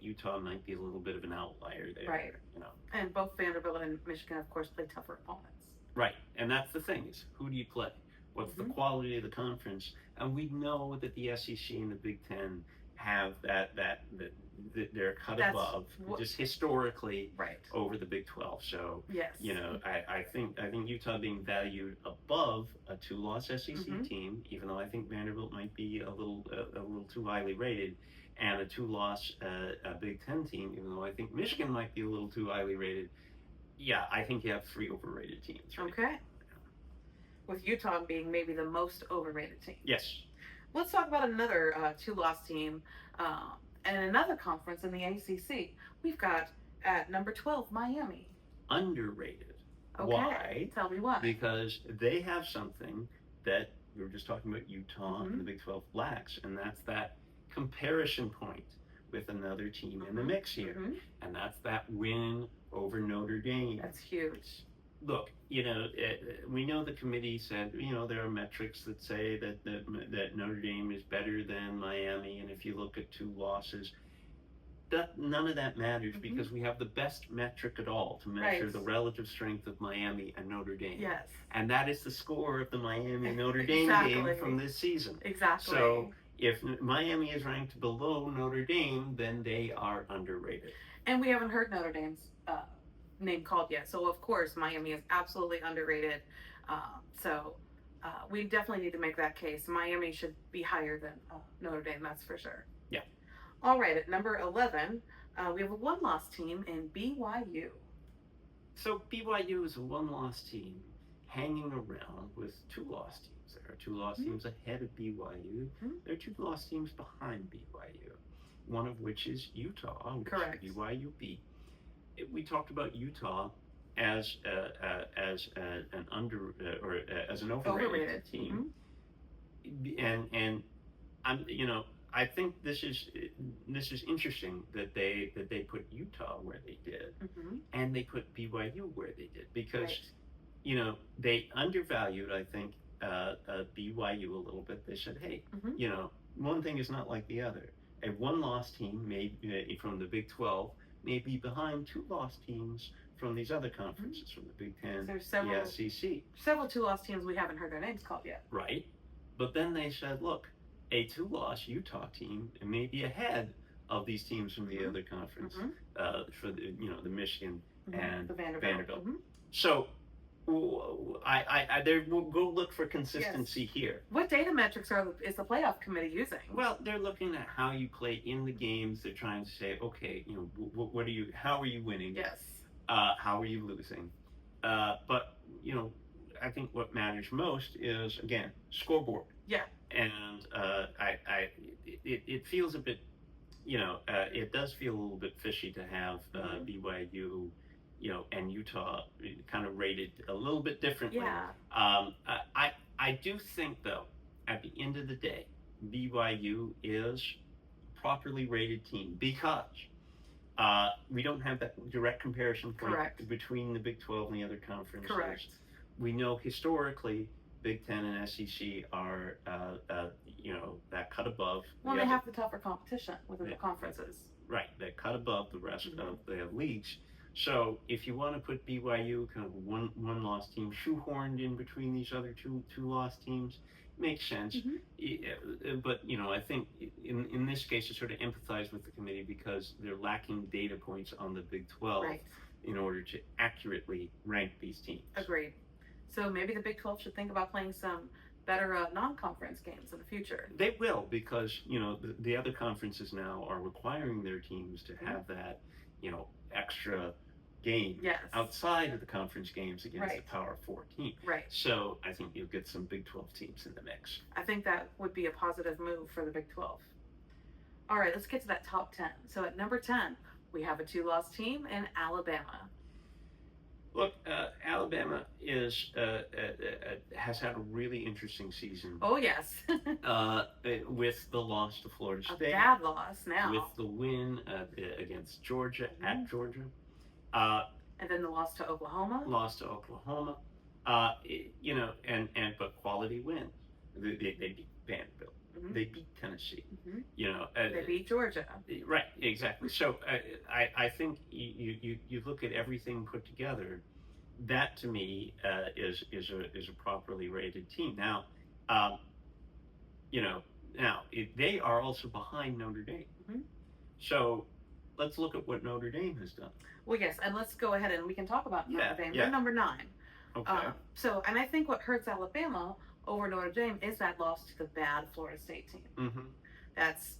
Speaker 1: Utah might be a little bit of an outlier there.
Speaker 2: Right. And both Vanderbilt and Michigan, of course, play tougher opponents.
Speaker 1: Right. And that's the thing is, who do you play? What's the quality of the conference? And we know that the SEC and the Big Ten have that they're cut above just historically over the Big 12. So
Speaker 2: yes,
Speaker 1: I think Utah being valued above a 2-loss SEC team, even though I think Vanderbilt might be a little too highly rated, and a 2-loss Big 10 team, even though I think Michigan might be a little too highly rated. Yeah, I think you have 3 overrated teams. Right?
Speaker 2: Okay. With Utah being maybe the most overrated team.
Speaker 1: Yes.
Speaker 2: Let's talk about another 2-loss team and another conference in the ACC. We've got at number 12, Miami.
Speaker 1: Underrated.
Speaker 2: Okay.
Speaker 1: Why?
Speaker 2: Tell me why.
Speaker 1: Because they have something that we were just talking about Utah and the Big 12 lacks, and that's that comparison point with another team in the mix here. And that's that win over Notre Dame.
Speaker 2: That's huge.
Speaker 1: Look, we know the committee said, there are metrics that say that Notre Dame is better than Miami, and if you look at 2 losses, none of that matters because we have the best metric at all to measure the relative strength of Miami and Notre Dame.
Speaker 2: Yes.
Speaker 1: And that is the score of the Miami-Notre Dame game from this season.
Speaker 2: Exactly.
Speaker 1: So if Miami is ranked below Notre Dame, then they are underrated.
Speaker 2: And we haven't heard Notre Dame's name called yet. So, of course, Miami is absolutely underrated. We definitely need to make that case. Miami should be higher than Notre Dame, that's for sure.
Speaker 1: Yeah.
Speaker 2: All right, at number 11, we have a 1-loss team in BYU.
Speaker 1: So, BYU is a 1-loss team hanging around with 2-loss teams. There are 2-loss teams ahead of BYU. There are 2-loss teams behind BYU, one of which is Utah, which
Speaker 2: Correct.
Speaker 1: BYU beat. We talked about Utah, an as an overrated team, and I'm I think this is interesting that they put Utah where they did, and they put BYU where they did, because they undervalued, I think, BYU a little bit. They said, hey, one thing is not like the other. A one-loss team from the Big 12 may be behind two-loss teams from these other conferences, from the Big 10,
Speaker 2: there's several,
Speaker 1: the SEC.
Speaker 2: Several two-loss teams we haven't heard their names called yet.
Speaker 1: Right. But then they said, look, a two-loss Utah team may be ahead of these teams from the other conference, for the Michigan and
Speaker 2: the
Speaker 1: Vanderbilt. So we'll go look for consistency here.
Speaker 2: What data metrics is the playoff committee using?
Speaker 1: Well, they're looking at how you play in the games. They're trying to say, okay, how are you winning?
Speaker 2: Yes.
Speaker 1: How are you losing? But I think what matters most is, again, scoreboard.
Speaker 2: Yeah.
Speaker 1: And it feels a bit, it does feel a little bit fishy to have BYU, and Utah kind of rated a little bit differently.
Speaker 2: Yeah.
Speaker 1: I do think, though, at the end of the day, BYU is a properly rated team, because we don't have that direct comparison point between the Big 12 and the other conferences.
Speaker 2: Correct.
Speaker 1: We know historically Big 10 and SEC are, that cut above.
Speaker 2: Well, they have the tougher competition within the conferences. Right,
Speaker 1: that cut above the rest of the leagues. So if you want to put BYU, kind of one-loss team, shoehorned in between these other two-loss teams, makes sense. But I think in this case, to sort of empathize with the committee, because they're lacking data points on the Big 12 in order to accurately rank these teams.
Speaker 2: Agreed. So maybe the Big 12 should think about playing some better non-conference games in the future.
Speaker 1: They will, because the other conferences now are requiring their teams to have that extra game outside of the conference games against the Power 4 team.
Speaker 2: Right.
Speaker 1: So I think you'll get some Big 12 teams in the mix.
Speaker 2: I think that would be a positive move for the Big 12. All right, let's get to that top 10. So at number 10, we have a two-loss team in Alabama.
Speaker 1: Look, Alabama has had a really interesting season.
Speaker 2: Oh, yes.
Speaker 1: With the loss to Florida State.
Speaker 2: A bad loss now.
Speaker 1: With the win against Georgia, at Georgia.
Speaker 2: And then the loss to Oklahoma.
Speaker 1: But quality wins. They beat Vanderbilt. They beat Tennessee.
Speaker 2: They beat Georgia.
Speaker 1: Right, exactly. So I think you look at everything put together. That to me is a properly rated team. Now, they are also behind Notre Dame. So let's look at what Notre Dame has done.
Speaker 2: Well, yes, and let's go ahead and we can talk about Notre Dame. They're number 9.
Speaker 1: Okay.
Speaker 2: And I think what hurts Alabama over Notre Dame is that loss to the bad Florida State team. That's,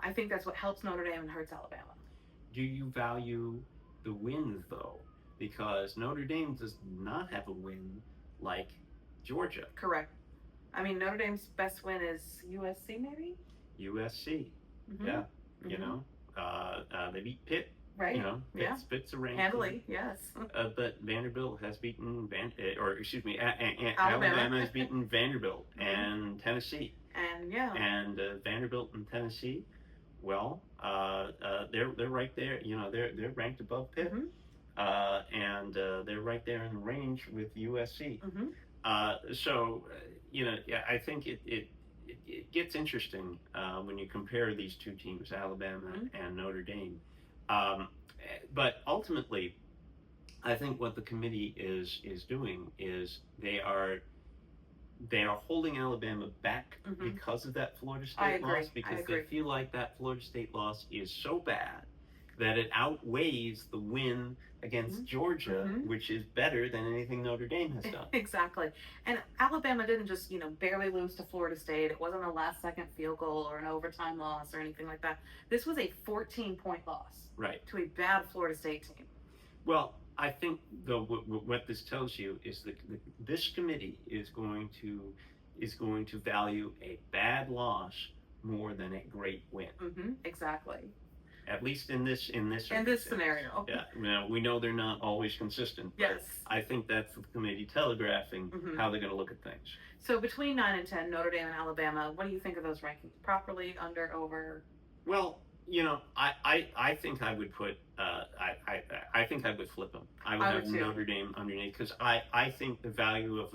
Speaker 2: I think that's what helps Notre Dame and hurts Alabama.
Speaker 1: Do you value the wins, though? Because Notre Dame does not have a win like Georgia.
Speaker 2: Correct. I mean, Notre Dame's best win is USC, maybe?
Speaker 1: USC, yeah. They beat Pitt.
Speaker 2: Right.
Speaker 1: Pitt's a ranked
Speaker 2: handily, yes.
Speaker 1: But Vanderbilt has beaten Alabama has beaten Vanderbilt and Tennessee. And Vanderbilt and Tennessee, well, they're right there. They're ranked above Pitt, and they're right there in the range with USC. So I think it gets interesting when you compare these two teams, Alabama and Notre Dame. But ultimately, I think what the committee is doing is they are holding Alabama back because of that Florida State loss, because they feel like that Florida State loss is so bad that it outweighs the win against Georgia, which is better than anything Notre Dame has done.
Speaker 2: Exactly. And Alabama didn't just, barely lose to Florida State. It wasn't a last-second field goal or an overtime loss or anything like that. This was a 14-point loss to a bad Florida State team.
Speaker 1: Well, I think, though, what this tells you is that this committee is going to value a bad loss more than a great win.
Speaker 2: Exactly.
Speaker 1: At least in this
Speaker 2: scenario.
Speaker 1: Yeah, now we know they're not always consistent.
Speaker 2: Yes.
Speaker 1: I think that's the committee telegraphing how they're going to look at things.
Speaker 2: So between 9 and 10, Notre Dame and Alabama, what do you think of those rankings? Properly, under, over?
Speaker 1: Well, I think I would put I think I would flip them. I would have Notre Dame underneath because I think the value of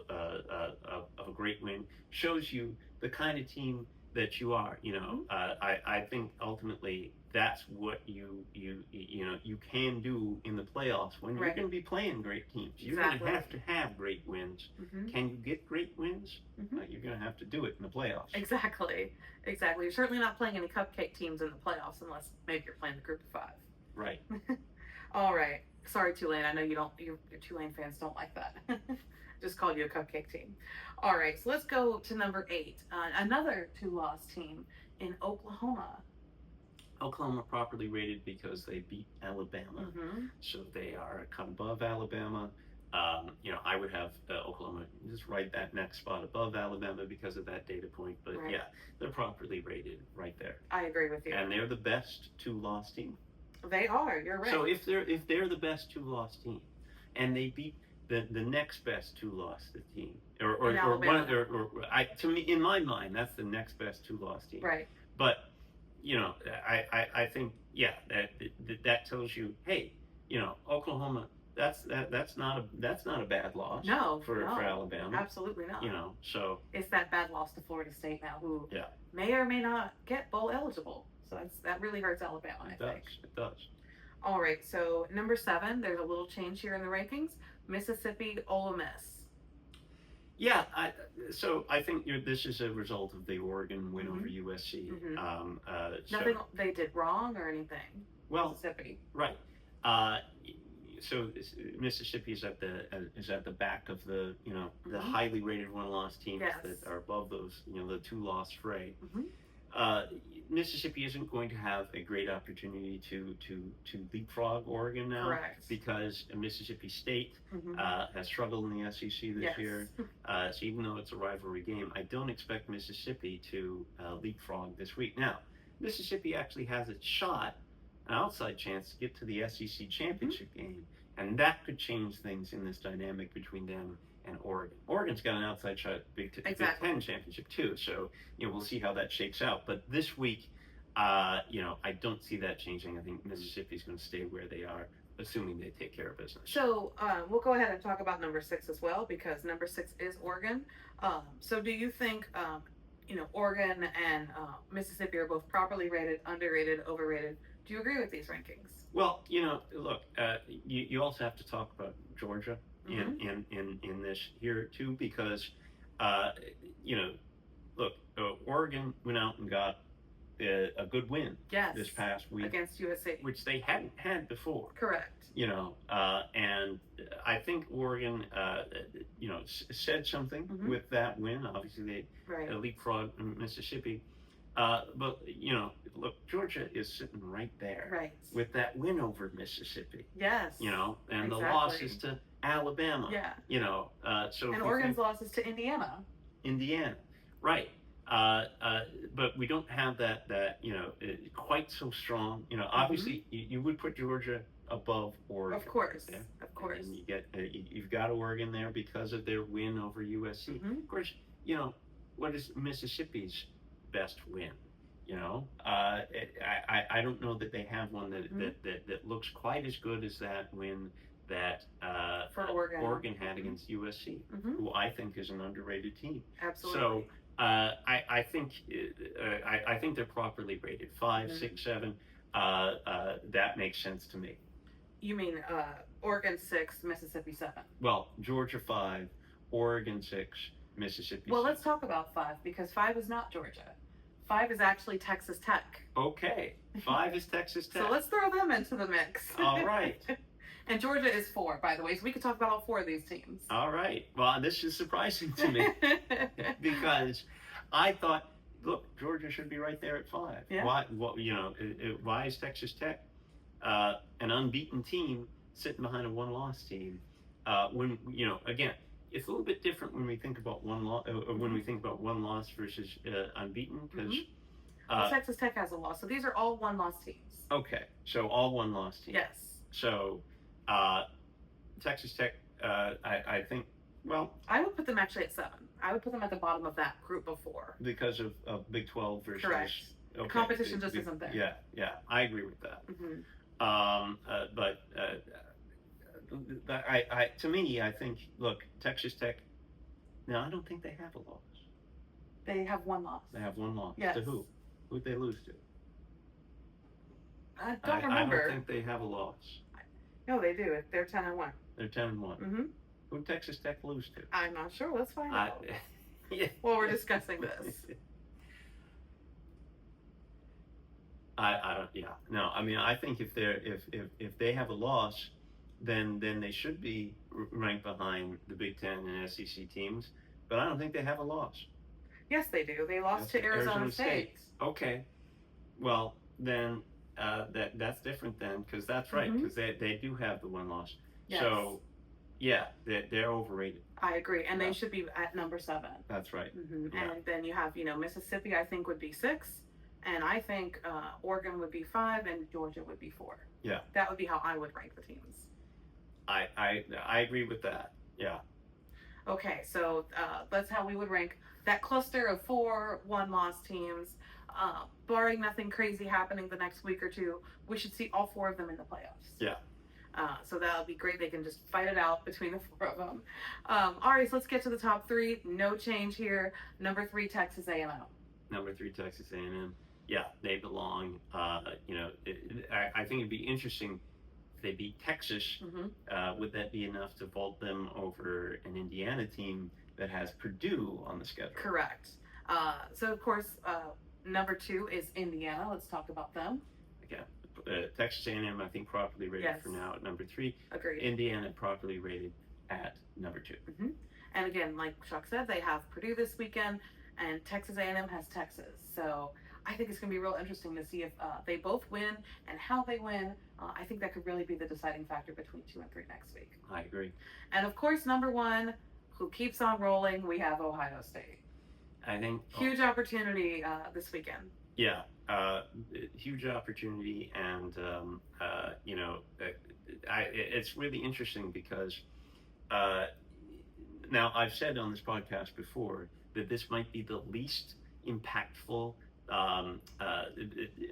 Speaker 1: a great win shows you the kind of team that you are. I think ultimately that's what you can do in the playoffs when you're going to be playing great teams. You're going to have great wins. Can you get great wins? You're going to have to do it in the playoffs.
Speaker 2: Exactly. You're certainly not playing any cupcake teams in the playoffs unless maybe you're playing the group of 5.
Speaker 1: Right.
Speaker 2: All right. Sorry, Tulane. I know your Tulane fans don't like that. Just called you a cupcake team. All right. So let's go to number 8. Another 2-loss team in Oklahoma.
Speaker 1: Oklahoma properly rated because they beat Alabama, so they are a cut above Alabama. I would have Oklahoma just right that next spot above Alabama because of that data point. But yeah, they're properly rated right there.
Speaker 2: I agree with you.
Speaker 1: And they're the best 2-loss team.
Speaker 2: They are. You're right.
Speaker 1: So if they're the best 2-loss team, and they beat the next best 2-loss team, to me in my mind that's the next best 2-loss team.
Speaker 2: Right.
Speaker 1: But I think that tells you, hey, Oklahoma. That's not a bad loss.
Speaker 2: No,
Speaker 1: for Alabama.
Speaker 2: Absolutely not.
Speaker 1: So
Speaker 2: it's that bad loss to Florida State now, who may or may not get bowl eligible. So that really hurts Alabama. I think
Speaker 1: it does.
Speaker 2: All right, so number 7, there's a little change here in the rankings. Mississippi Ole Miss.
Speaker 1: Yeah, so I think this is a result of the Oregon win over USC.
Speaker 2: Nothing they did wrong or anything.
Speaker 1: Well,
Speaker 2: Mississippi.
Speaker 1: Right. So Mississippi is at the back of the the highly rated 1-loss teams that are above those the 2-loss fray. Mississippi isn't going to have a great opportunity to leapfrog Oregon now.
Speaker 2: Correct.
Speaker 1: Because Mississippi State has struggled in the SEC this year. So even though it's a rivalry game, I don't expect Mississippi to leapfrog this week. Now, Mississippi actually has a shot, an outside chance to get to the SEC championship game, and that could change things in this dynamic between them and Oregon. Oregon's got an outside shot at Big Ten championship too, so we'll see how that shakes out. But this week, I don't see that changing. I think Mississippi's going to stay where they are, assuming they take care of business.
Speaker 2: So we'll go ahead and talk about number 6 as well, because number 6 is Oregon. So do you think Oregon and Mississippi are both properly rated, underrated, overrated? Do you agree with these rankings?
Speaker 1: Well, look, you also have to talk about Georgia in this here too, because look, Oregon went out and got a good win this past week
Speaker 2: against USC,
Speaker 1: which they hadn't had before.
Speaker 2: Correct.
Speaker 1: And I think Oregon, said something with that win. Obviously, they leapfrogged Mississippi. But look, Georgia is sitting right there with that win over Mississippi.
Speaker 2: Yes.
Speaker 1: And the losses to Alabama.
Speaker 2: Yeah.
Speaker 1: So
Speaker 2: and Oregon's losses to Indiana.
Speaker 1: Right. But we don't have that quite so strong. Obviously you would put Georgia above Oregon.
Speaker 2: Of course.
Speaker 1: Yeah?
Speaker 2: Of course.
Speaker 1: And you get you've got Oregon there because of their win over USC. Of course, what is Mississippi's best win? I don't know that they have one that looks quite as good as that win that
Speaker 2: for Oregon
Speaker 1: had against USC, who I think is an underrated team.
Speaker 2: Absolutely.
Speaker 1: So I think they're properly rated 5, 6, 7. That makes sense to me.
Speaker 2: You mean Oregon 6, Mississippi 7?
Speaker 1: Well, Georgia 5, Oregon 6, Mississippi 7.
Speaker 2: Well, let's talk about 5, because 5 is not Georgia. 5 is actually Texas Tech.
Speaker 1: Okay, 5 is Texas Tech.
Speaker 2: So let's throw them into the mix.
Speaker 1: All right.
Speaker 2: And Georgia is 4, by the way, so we could talk about all 4 of these teams.
Speaker 1: All right. Well, this is surprising to me because I thought, look, Georgia should be right there at 5.
Speaker 2: Yeah.
Speaker 1: Why is Texas Tech an unbeaten team sitting behind a 1-loss team? When again, it's a little bit different when we think about one loss versus unbeaten, because
Speaker 2: Texas Tech has a loss. So these are all one-loss teams.
Speaker 1: Okay, so all one-loss teams.
Speaker 2: Yes.
Speaker 1: So Texas Tech, I think, well,
Speaker 2: I would put them actually at 7. I would put them at the bottom of that group of 4.
Speaker 1: Because of Big 12 versus.
Speaker 2: Correct.
Speaker 1: Okay,
Speaker 2: the competition just isn't there.
Speaker 1: Yeah, I agree with that. But to me, I think, look, Texas Tech. Now, I don't think they have a loss.
Speaker 2: They have one loss.
Speaker 1: They have one loss.
Speaker 2: Yes.
Speaker 1: To who? Who'd they lose to?
Speaker 2: I don't remember.
Speaker 1: I don't think they have a loss.
Speaker 2: No, they do. They're 10-1.
Speaker 1: They're 10-1. Who'd Texas Tech lose to?
Speaker 2: I'm not sure. Let's find out.
Speaker 1: Yeah.
Speaker 2: Well, we're discussing this.
Speaker 1: I don't. Yeah. No. I mean, I think if they have a loss, then they should be ranked behind the Big Ten and SEC teams. But I don't think they have a loss.
Speaker 2: Yes, they do. They lost to Arizona State.
Speaker 1: Okay. Well, then that's different then, because that's right, because they do have the one loss.
Speaker 2: Yes.
Speaker 1: So, yeah, they're overrated.
Speaker 2: I agree, and they should be at number 7.
Speaker 1: That's right.
Speaker 2: Yeah. And then you have, Mississippi, I think, would be 6, and I think Oregon would be 5, and Georgia would be 4.
Speaker 1: Yeah.
Speaker 2: That would be how I would rank the teams.
Speaker 1: I agree with that. Yeah.
Speaker 2: Okay, so that's how we would rank that cluster of 4 one-loss teams. Barring nothing crazy happening the next week or two, we should see all 4 of them in the playoffs.
Speaker 1: Yeah.
Speaker 2: So that'll be great. They can just fight it out between the 4 of them. All right, so let's get to the top 3. No change here. Number 3, Texas A&M.
Speaker 1: Number 3, Texas A&M. Yeah, they belong. I think it'd be interesting if they beat Texas. Would that be enough to vault them over an Indiana team that has Purdue on the schedule?
Speaker 2: Correct. So, of course, number 2 is Indiana. Let's talk about them.
Speaker 1: Yeah. Texas A&M, I think, properly rated for now at number 3.
Speaker 2: Agreed.
Speaker 1: Indiana properly rated at number 2.
Speaker 2: And again, like Chuck said, they have Purdue this weekend, and Texas A&M has Texas. So I think it's going to be real interesting to see if they both win and how they win. I think that could really be the deciding factor between 2 and 3 next week.
Speaker 1: I agree.
Speaker 2: And of course, number 1, who keeps on rolling, we have Ohio State.
Speaker 1: I think
Speaker 2: huge opportunity this weekend.
Speaker 1: Yeah, huge opportunity, and it's really interesting because now I've said on this podcast before that this might be the least impactful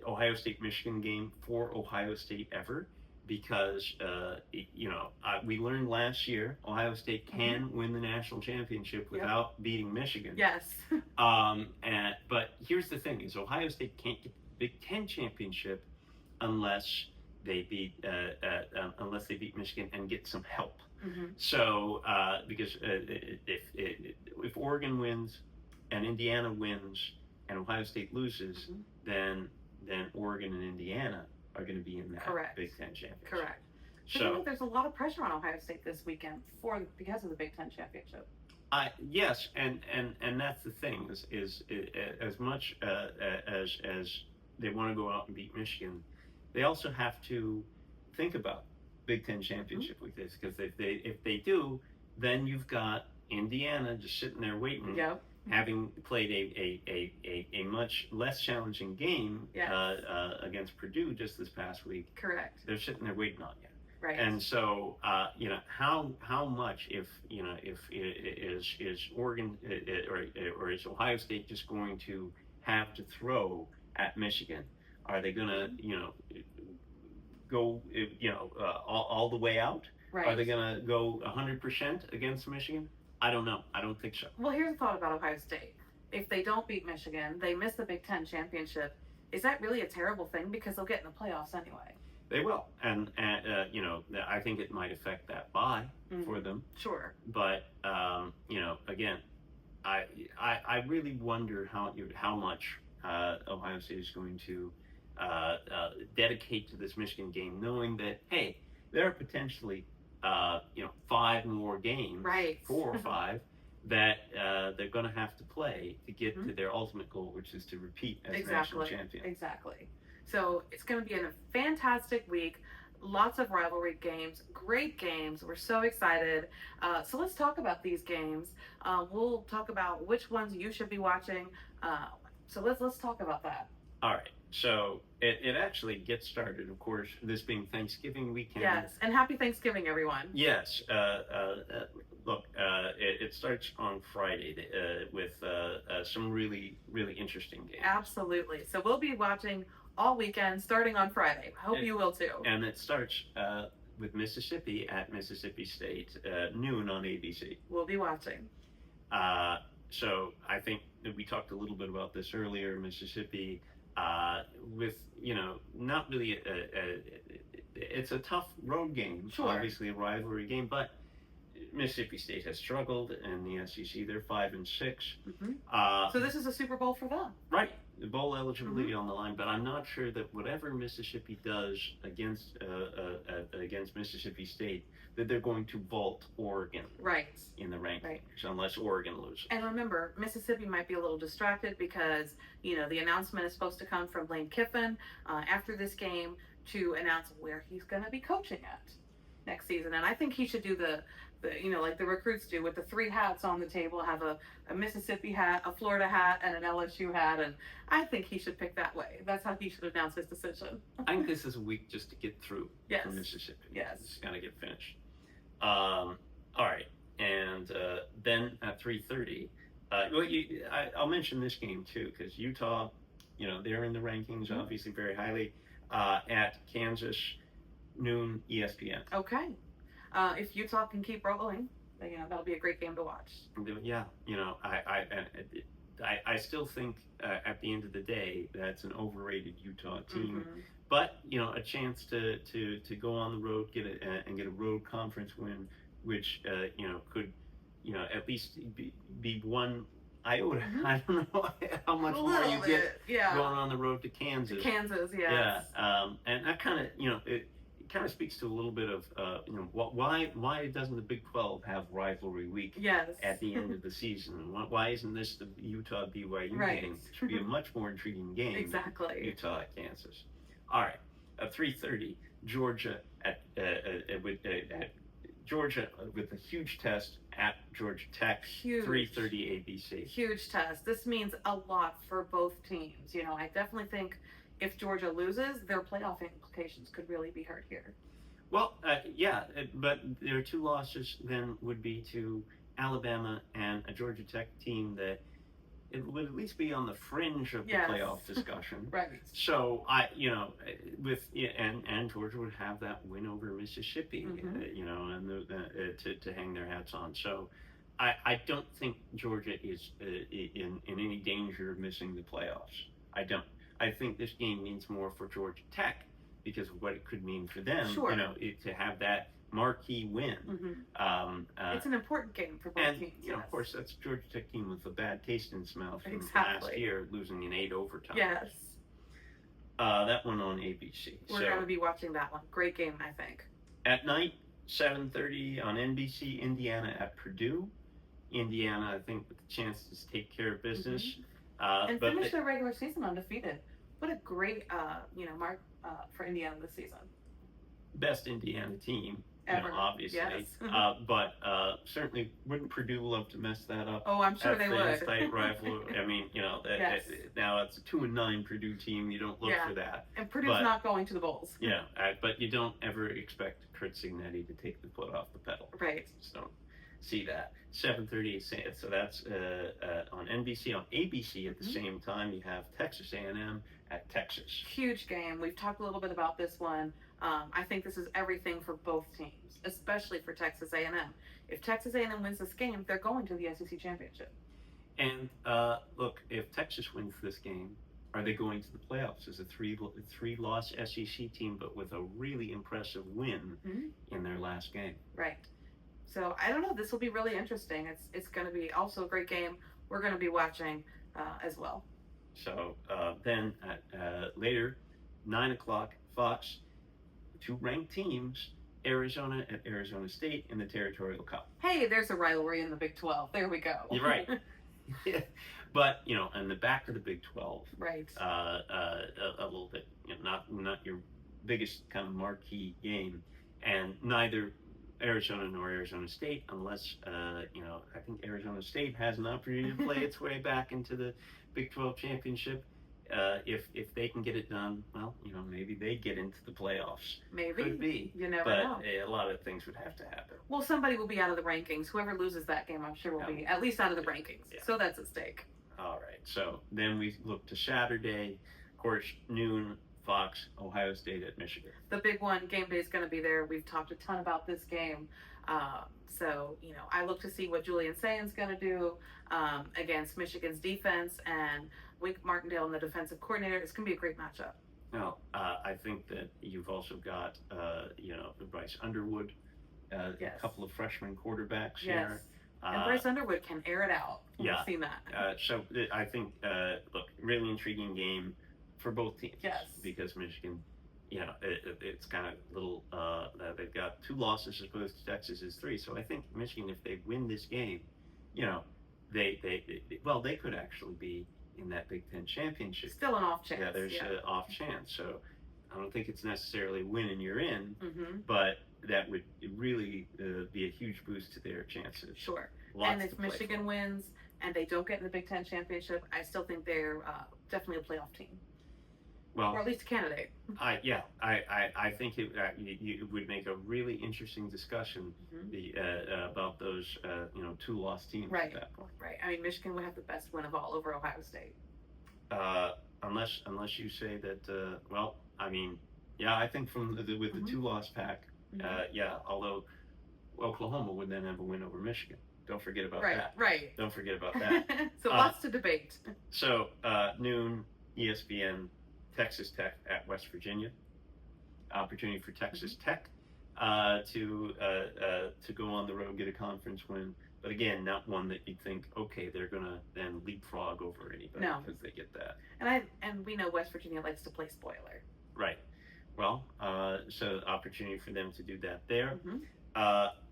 Speaker 1: Ohio State-Michigan game for Ohio State ever, because we learned last year Ohio State can win the national championship without beating Michigan.
Speaker 2: Yes.
Speaker 1: But here's the thing: is Ohio State can't get the Big Ten championship unless they beat Michigan and get some help. So because if Oregon wins and Indiana wins and Ohio State loses, then Oregon and Indiana are going to be in that Big Ten championship.
Speaker 2: Correct. So there's a lot of pressure on Ohio State this weekend because of the Big Ten championship.
Speaker 1: Yes, and that's the thing is as much as they want to go out and beat Michigan, they also have to think about Big Ten championship like this, because if they do, then you've got Indiana just sitting there waiting.
Speaker 2: Yep.
Speaker 1: Having played a much less challenging game against Purdue just this past week.
Speaker 2: Correct.
Speaker 1: They're sitting there waiting on you.
Speaker 2: Right.
Speaker 1: And so how much if is Oregon or is Ohio State just going to have to throw at Michigan? Are they going to go all the way out?
Speaker 2: Right.
Speaker 1: Are they going to go 100% against Michigan? I don't know. I don't think so.
Speaker 2: Well, here's a thought about Ohio State. If they don't beat Michigan, they miss the Big Ten championship. Is that really a terrible thing? Because they'll get in the playoffs anyway.
Speaker 1: They will, and I think it might affect that bye for them.
Speaker 2: Sure.
Speaker 1: But again, I really wonder how much Ohio State is going to dedicate to this Michigan game, knowing that there are potentially 5 more games, 4 or 5, that they're going to have to play to get to their ultimate goal, which is to repeat as national champion.
Speaker 2: Exactly. So it's going to be a fantastic week. Lots of rivalry games, great games. We're so excited. So let's talk about these games. We'll talk about which ones you should be watching. So let's talk about that.
Speaker 1: All right. So it actually gets started, of course, this being Thanksgiving weekend.
Speaker 2: Yes, and happy Thanksgiving, everyone.
Speaker 1: Yes. Look, it starts on Friday with some really, really interesting games.
Speaker 2: Absolutely. So we'll be watching all weekend, starting on Friday. Hope you will too.
Speaker 1: And it starts with Mississippi at Mississippi State, noon on ABC.
Speaker 2: We'll be watching.
Speaker 1: So I think that we talked a little bit about this earlier. Mississippi, with not really it's a tough road game.
Speaker 2: Sure.
Speaker 1: Obviously a rivalry game, but Mississippi State has struggled in the SEC. They're 5-6.
Speaker 2: Mm-hmm. So this is a Super Bowl for them.
Speaker 1: Right. The bowl eligibility on the line, but I'm not sure that whatever Mississippi does against Mississippi State, that they're going to vault Oregon in the rankings, unless Oregon loses.
Speaker 2: And remember, Mississippi might be a little distracted because the announcement is supposed to come from Lane Kiffin after this game to announce where he's going to be coaching at next season, and I think he should do the like the recruits do with the 3 hats on the table, have a Mississippi hat, a Florida hat, and an LSU hat, and I think he should pick that way. That's how he should announce his decision.
Speaker 1: I think this is a week just to get through for Mississippi.
Speaker 2: Yes.
Speaker 1: It's got to get finished. All right, and then at 3:30, I'll mention this game too, because Utah, they're in the rankings, obviously very highly, at Kansas, noon ESPN.
Speaker 2: Okay. If Utah can keep rolling, that'll be a great game to watch.
Speaker 1: Yeah, I still think at the end of the day that's an overrated Utah team, but a chance to go on the road, get a road conference win, which could at least be one iota. I don't know how much more you get going on the road to Kansas.
Speaker 2: Kansas, yes.
Speaker 1: Yeah, and that kind of it kind of speaks to a little bit of why doesn't the Big 12 have rivalry week at the end of the season? Why isn't this the Utah BYU game? It should be a much more intriguing game.
Speaker 2: Exactly.
Speaker 1: Utah at Kansas. All right, at 3:30, Georgia with Georgia with a huge test at Georgia Tech.
Speaker 2: Huge.
Speaker 1: 3:30 ABC.
Speaker 2: Huge test. This means a lot for both teams. I definitely think if Georgia loses, their playoff implications could really be hurt here.
Speaker 1: Well, but their 2 losses then would be to Alabama and a Georgia Tech team that it would at least be on the fringe of the playoff discussion.
Speaker 2: Right.
Speaker 1: So and Georgia would have that win over Mississippi, and to hang their hats on. So I don't think Georgia is in any danger of missing the playoffs. I don't. I think this game means more for Georgia Tech because of what it could mean for them, to have that marquee win.
Speaker 2: It's an important game for both teams.
Speaker 1: Of course, that's a Georgia Tech team with a bad taste in its mouth from last year, losing in 8 overtime.
Speaker 2: Yes.
Speaker 1: That one on ABC.
Speaker 2: We're going to be watching that one. Great game, I think.
Speaker 1: At night, 7:30 on NBC, Indiana at Purdue. Indiana, I think, with the chance to take care of business.
Speaker 2: And finish their regular season undefeated. What a great, mark for Indiana this season.
Speaker 1: Best Indiana team
Speaker 2: ever,
Speaker 1: obviously.
Speaker 2: Yes.
Speaker 1: But certainly, wouldn't Purdue love to mess that up?
Speaker 2: Oh, I'm sure they would.
Speaker 1: Tight rivalry. I mean, now it's a 2-9 Purdue team. You don't look for that.
Speaker 2: And Purdue's not going to the Vols.
Speaker 1: Yeah, but you don't ever expect Kurt Signetti to take the foot off the pedal.
Speaker 2: Right.
Speaker 1: Just don't see that. 7:30, so that's on NBC. On ABC at the same time, you have Texas A&M at Texas.
Speaker 2: Huge game. We've talked a little bit about this one. I think this is everything for both teams, especially for Texas A&M. If Texas A&M wins this game, they're going to the SEC championship.
Speaker 1: And look, if Texas wins this game, are they going to the playoffs as a three-loss SEC team, but with a really impressive win in their last game?
Speaker 2: Right. So I don't know. This will be really interesting. It's going to be also a great game. We're going to be watching as well.
Speaker 1: So then later, 9 o'clock, Fox, 2 ranked teams, Arizona at Arizona State in the Territorial Cup.
Speaker 2: Hey, there's a rivalry in the Big 12. There we go.
Speaker 1: You're right. Yeah. But in the back of the Big 12,
Speaker 2: right?
Speaker 1: A little bit, not your biggest kind of marquee game, and neither Arizona nor Arizona State, unless I think Arizona State has an opportunity to play its way back into the Big 12 championship, if they can get it done, well, maybe they get into the playoffs.
Speaker 2: Maybe.
Speaker 1: Could be.
Speaker 2: You never
Speaker 1: but
Speaker 2: know.
Speaker 1: A lot of things would have to happen.
Speaker 2: Well, somebody will be out of the rankings. Whoever loses that game, I'm sure will be at least out of the rankings. Yeah. So that's at stake.
Speaker 1: All right. So then we look to Saturday, of course, noon. Fox, Ohio State at Michigan.
Speaker 2: The big one, game day is going to be there. We've talked a ton about this game. So, I look to see what Julian Sayan's going to do against Michigan's defense, and Wink Martindale and the defensive coordinator. It's going to be a great matchup.
Speaker 1: No, I think that you've also got, Bryce Underwood,
Speaker 2: yes.
Speaker 1: A couple of freshman quarterbacks
Speaker 2: yes.
Speaker 1: here.
Speaker 2: And Bryce Underwood can air it out. We've seen that.
Speaker 1: So I think, look, really intriguing game for both teams.
Speaker 2: Yes.
Speaker 1: Because Michigan, it's kind of little, they've got 2 losses as opposed to Texas is 3. So I think Michigan, if they win this game, they could actually be in that Big Ten championship.
Speaker 2: Still an off chance.
Speaker 1: Yeah, there's an off chance. So I don't think it's necessarily win and you're in, but that would really be a huge boost to their chances.
Speaker 2: Sure.
Speaker 1: Lots
Speaker 2: and if Michigan wins and they don't get in the Big Ten championship, I still think they're definitely a playoff team.
Speaker 1: Well,
Speaker 2: or at least a candidate.
Speaker 1: I think it would make a really interesting discussion about those 2 lost teams
Speaker 2: right.
Speaker 1: at that point.
Speaker 2: Right. I mean, Michigan would have the best win of all over Ohio State.
Speaker 1: Unless you say that. I think with the 2 loss pack, Although Oklahoma would then have a win over Michigan. Don't forget about that.
Speaker 2: Right.
Speaker 1: Don't forget about that.
Speaker 2: So lots to debate.
Speaker 1: So noon, ESPN. Texas Tech at West Virginia. Opportunity for Texas Tech to go on the road, get a conference win. But again, not one that you'd think, okay, they're gonna then leapfrog over anybody because they get that.
Speaker 2: And we know West Virginia likes to play spoiler.
Speaker 1: Right. Well, so opportunity for them to do that there.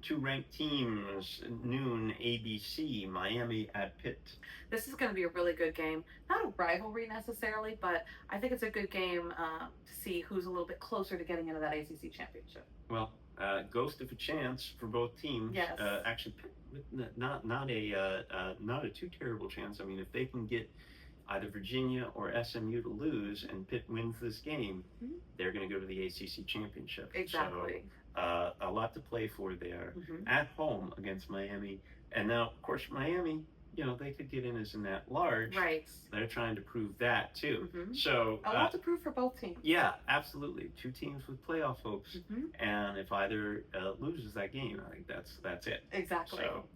Speaker 1: 2 ranked teams, noon, ABC, Miami at Pitt.
Speaker 2: This is going to be a really good game. Not a rivalry necessarily, but I think it's a good game to see who's a little bit closer to getting into that ACC championship.
Speaker 1: Well, ghost of a chance for both teams.
Speaker 2: Yes.
Speaker 1: Actually, not a too terrible chance. I mean, if they can get either Virginia or SMU to lose and Pitt wins this game, they're going to go to the ACC championship.
Speaker 2: Exactly.
Speaker 1: So, a lot to play for there at home against Miami. And now, of course, Miami, they could get in as in that large.
Speaker 2: Right.
Speaker 1: They're trying to prove that too. So
Speaker 2: a lot to prove for both teams.
Speaker 1: Yeah, absolutely. 2 teams with playoff hopes. And if either loses that game, I think that's it.
Speaker 2: Exactly.
Speaker 1: So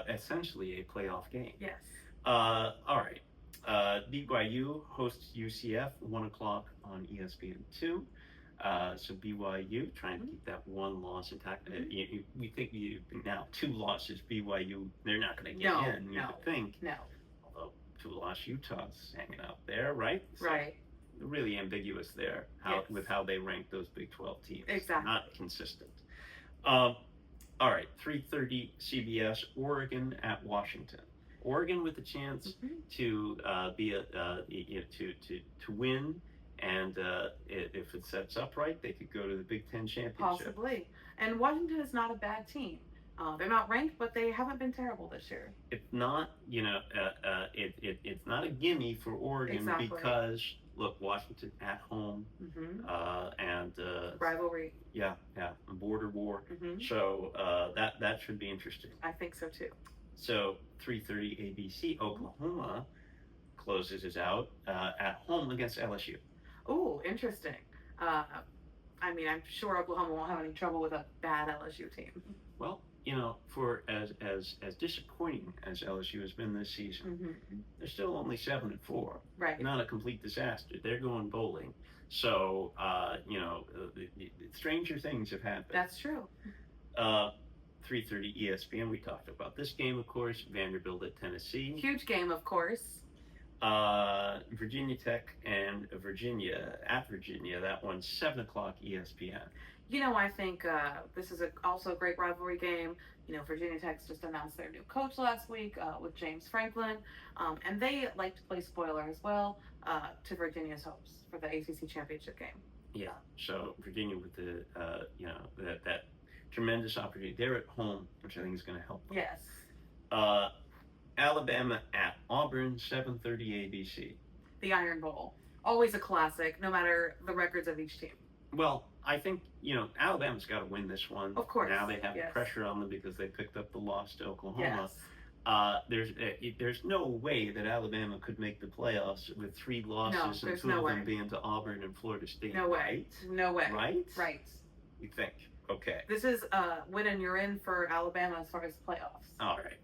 Speaker 1: essentially a playoff game.
Speaker 2: Yes.
Speaker 1: All right. BYU hosts UCF 1:00 on ESPN2. So BYU trying to keep that 1 loss intact. We think now 2 losses. BYU, they're not going to get in. You would think.
Speaker 2: No.
Speaker 1: Although 2 loss Utah's hanging out there, right? So
Speaker 2: right.
Speaker 1: Really ambiguous there with how they rank those Big 12 teams.
Speaker 2: Exactly.
Speaker 1: Not consistent. All right. 3:30 CBS. Oregon at Washington. Oregon with a chance to to win. And if it sets up right, they could go to the Big Ten championship.
Speaker 2: Possibly. And Washington is not a bad team. They're not ranked, but they haven't been terrible this year.
Speaker 1: It's not, it's not a gimme for Oregon because look, Washington at home and
Speaker 2: rivalry.
Speaker 1: Yeah, border war. So that should be interesting.
Speaker 2: I think so too.
Speaker 1: So 3:30 ABC, Oklahoma closes us out at home against LSU.
Speaker 2: Oh, interesting. I'm sure Oklahoma won't have any trouble with a bad LSU team.
Speaker 1: Well, for as disappointing as LSU has been this season, they're still only 7-4.
Speaker 2: Right.
Speaker 1: Not a complete disaster. They're going bowling. So, stranger things have happened.
Speaker 2: That's true.
Speaker 1: 3:30 ESPN. We talked about this game, of course. Vanderbilt at Tennessee.
Speaker 2: Huge game, of course.
Speaker 1: Virginia Tech and Virginia at Virginia. That one's 7:00 ESPN.
Speaker 2: I think this is also a great rivalry game. Virginia Tech's just announced their new coach last week with James Franklin, and they like to play spoiler as well to Virginia's hopes for the ACC championship game.
Speaker 1: Yeah. So Virginia with the that tremendous opportunity. They're at home, which I think is going to help them.
Speaker 2: Yes.
Speaker 1: Alabama at Auburn, 7:30 ABC.
Speaker 2: The Iron Bowl. Always a classic, no matter the records of each team.
Speaker 1: Well, I think, Alabama's got to win this one.
Speaker 2: Of course.
Speaker 1: Now they have
Speaker 2: Yes.
Speaker 1: pressure on them because they picked up the loss to Oklahoma.
Speaker 2: Yes.
Speaker 1: There's no way that Alabama could make the playoffs with 3 losses and 2 of them being to Auburn and Florida State.
Speaker 2: No way.
Speaker 1: Right?
Speaker 2: No way.
Speaker 1: Right?
Speaker 2: Right.
Speaker 1: You think? Okay.
Speaker 2: This is win and you're in for Alabama as far as playoffs.
Speaker 1: All right.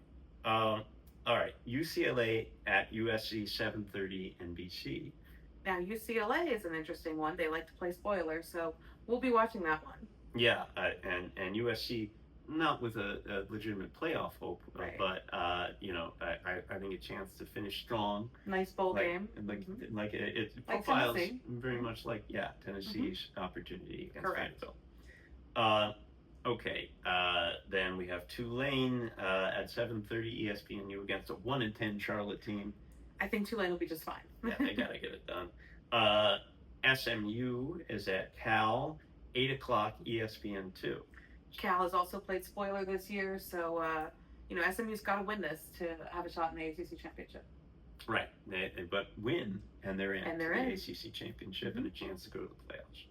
Speaker 1: All right. UCLA at USC 7:30 NBC.
Speaker 2: Now UCLA is an interesting one. They like to play spoilers, so we'll be watching that one.
Speaker 1: Yeah, and USC not with a legitimate playoff hope,
Speaker 2: Right.
Speaker 1: but I think a chance to finish strong.
Speaker 2: Nice bowl game.
Speaker 1: Like it
Speaker 2: Like
Speaker 1: profiles
Speaker 2: Tennessee.
Speaker 1: very much like Tennessee's opportunity against
Speaker 2: Correct.
Speaker 1: Vanderbilt. Okay. Then we have Tulane at 7:30 ESPNU against a 1-10 Charlotte team.
Speaker 2: I think Tulane will be just fine.
Speaker 1: Yeah, they gotta get it done. SMU is at Cal, 8 o'clock ESPN2.
Speaker 2: Cal has also played spoiler this year, so SMU's got to win this to have a shot in the ACC championship.
Speaker 1: Right, but win, and they're in the
Speaker 2: in.
Speaker 1: ACC championship and a chance to go to the playoffs.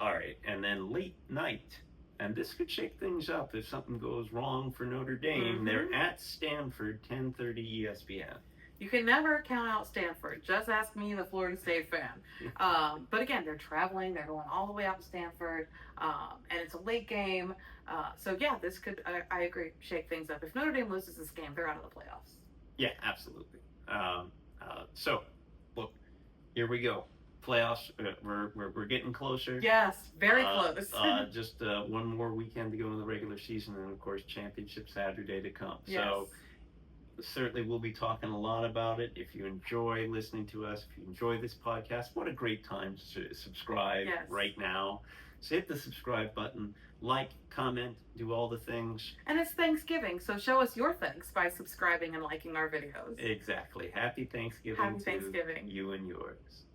Speaker 1: All right, and then late night, and this could shake things up if something goes wrong for Notre Dame. They're at Stanford, 10:30 ESPN.
Speaker 2: You can never count out Stanford. Just ask me, the Florida State fan. But again, they're traveling. They're going all the way out to Stanford, and it's a late game. So yeah, this could, I agree, shake things up. If Notre Dame loses this game, they're out of the playoffs.
Speaker 1: Yeah, absolutely. So, look, here we go. Playoffs. We're getting closer.
Speaker 2: Yes, very close.
Speaker 1: Just one more weekend to go in the regular season, and of course, championship Saturday to come.
Speaker 2: Yes.
Speaker 1: So. Certainly we'll be talking a lot about it. If you enjoy listening to us, if you enjoy this podcast, what a great time to subscribe right now. So hit the subscribe button, like, comment, do all the things.
Speaker 2: And it's Thanksgiving, so show us your thanks by subscribing and liking our videos.
Speaker 1: Exactly. Happy Thanksgiving
Speaker 2: Happy Thanksgiving.
Speaker 1: to you and yours.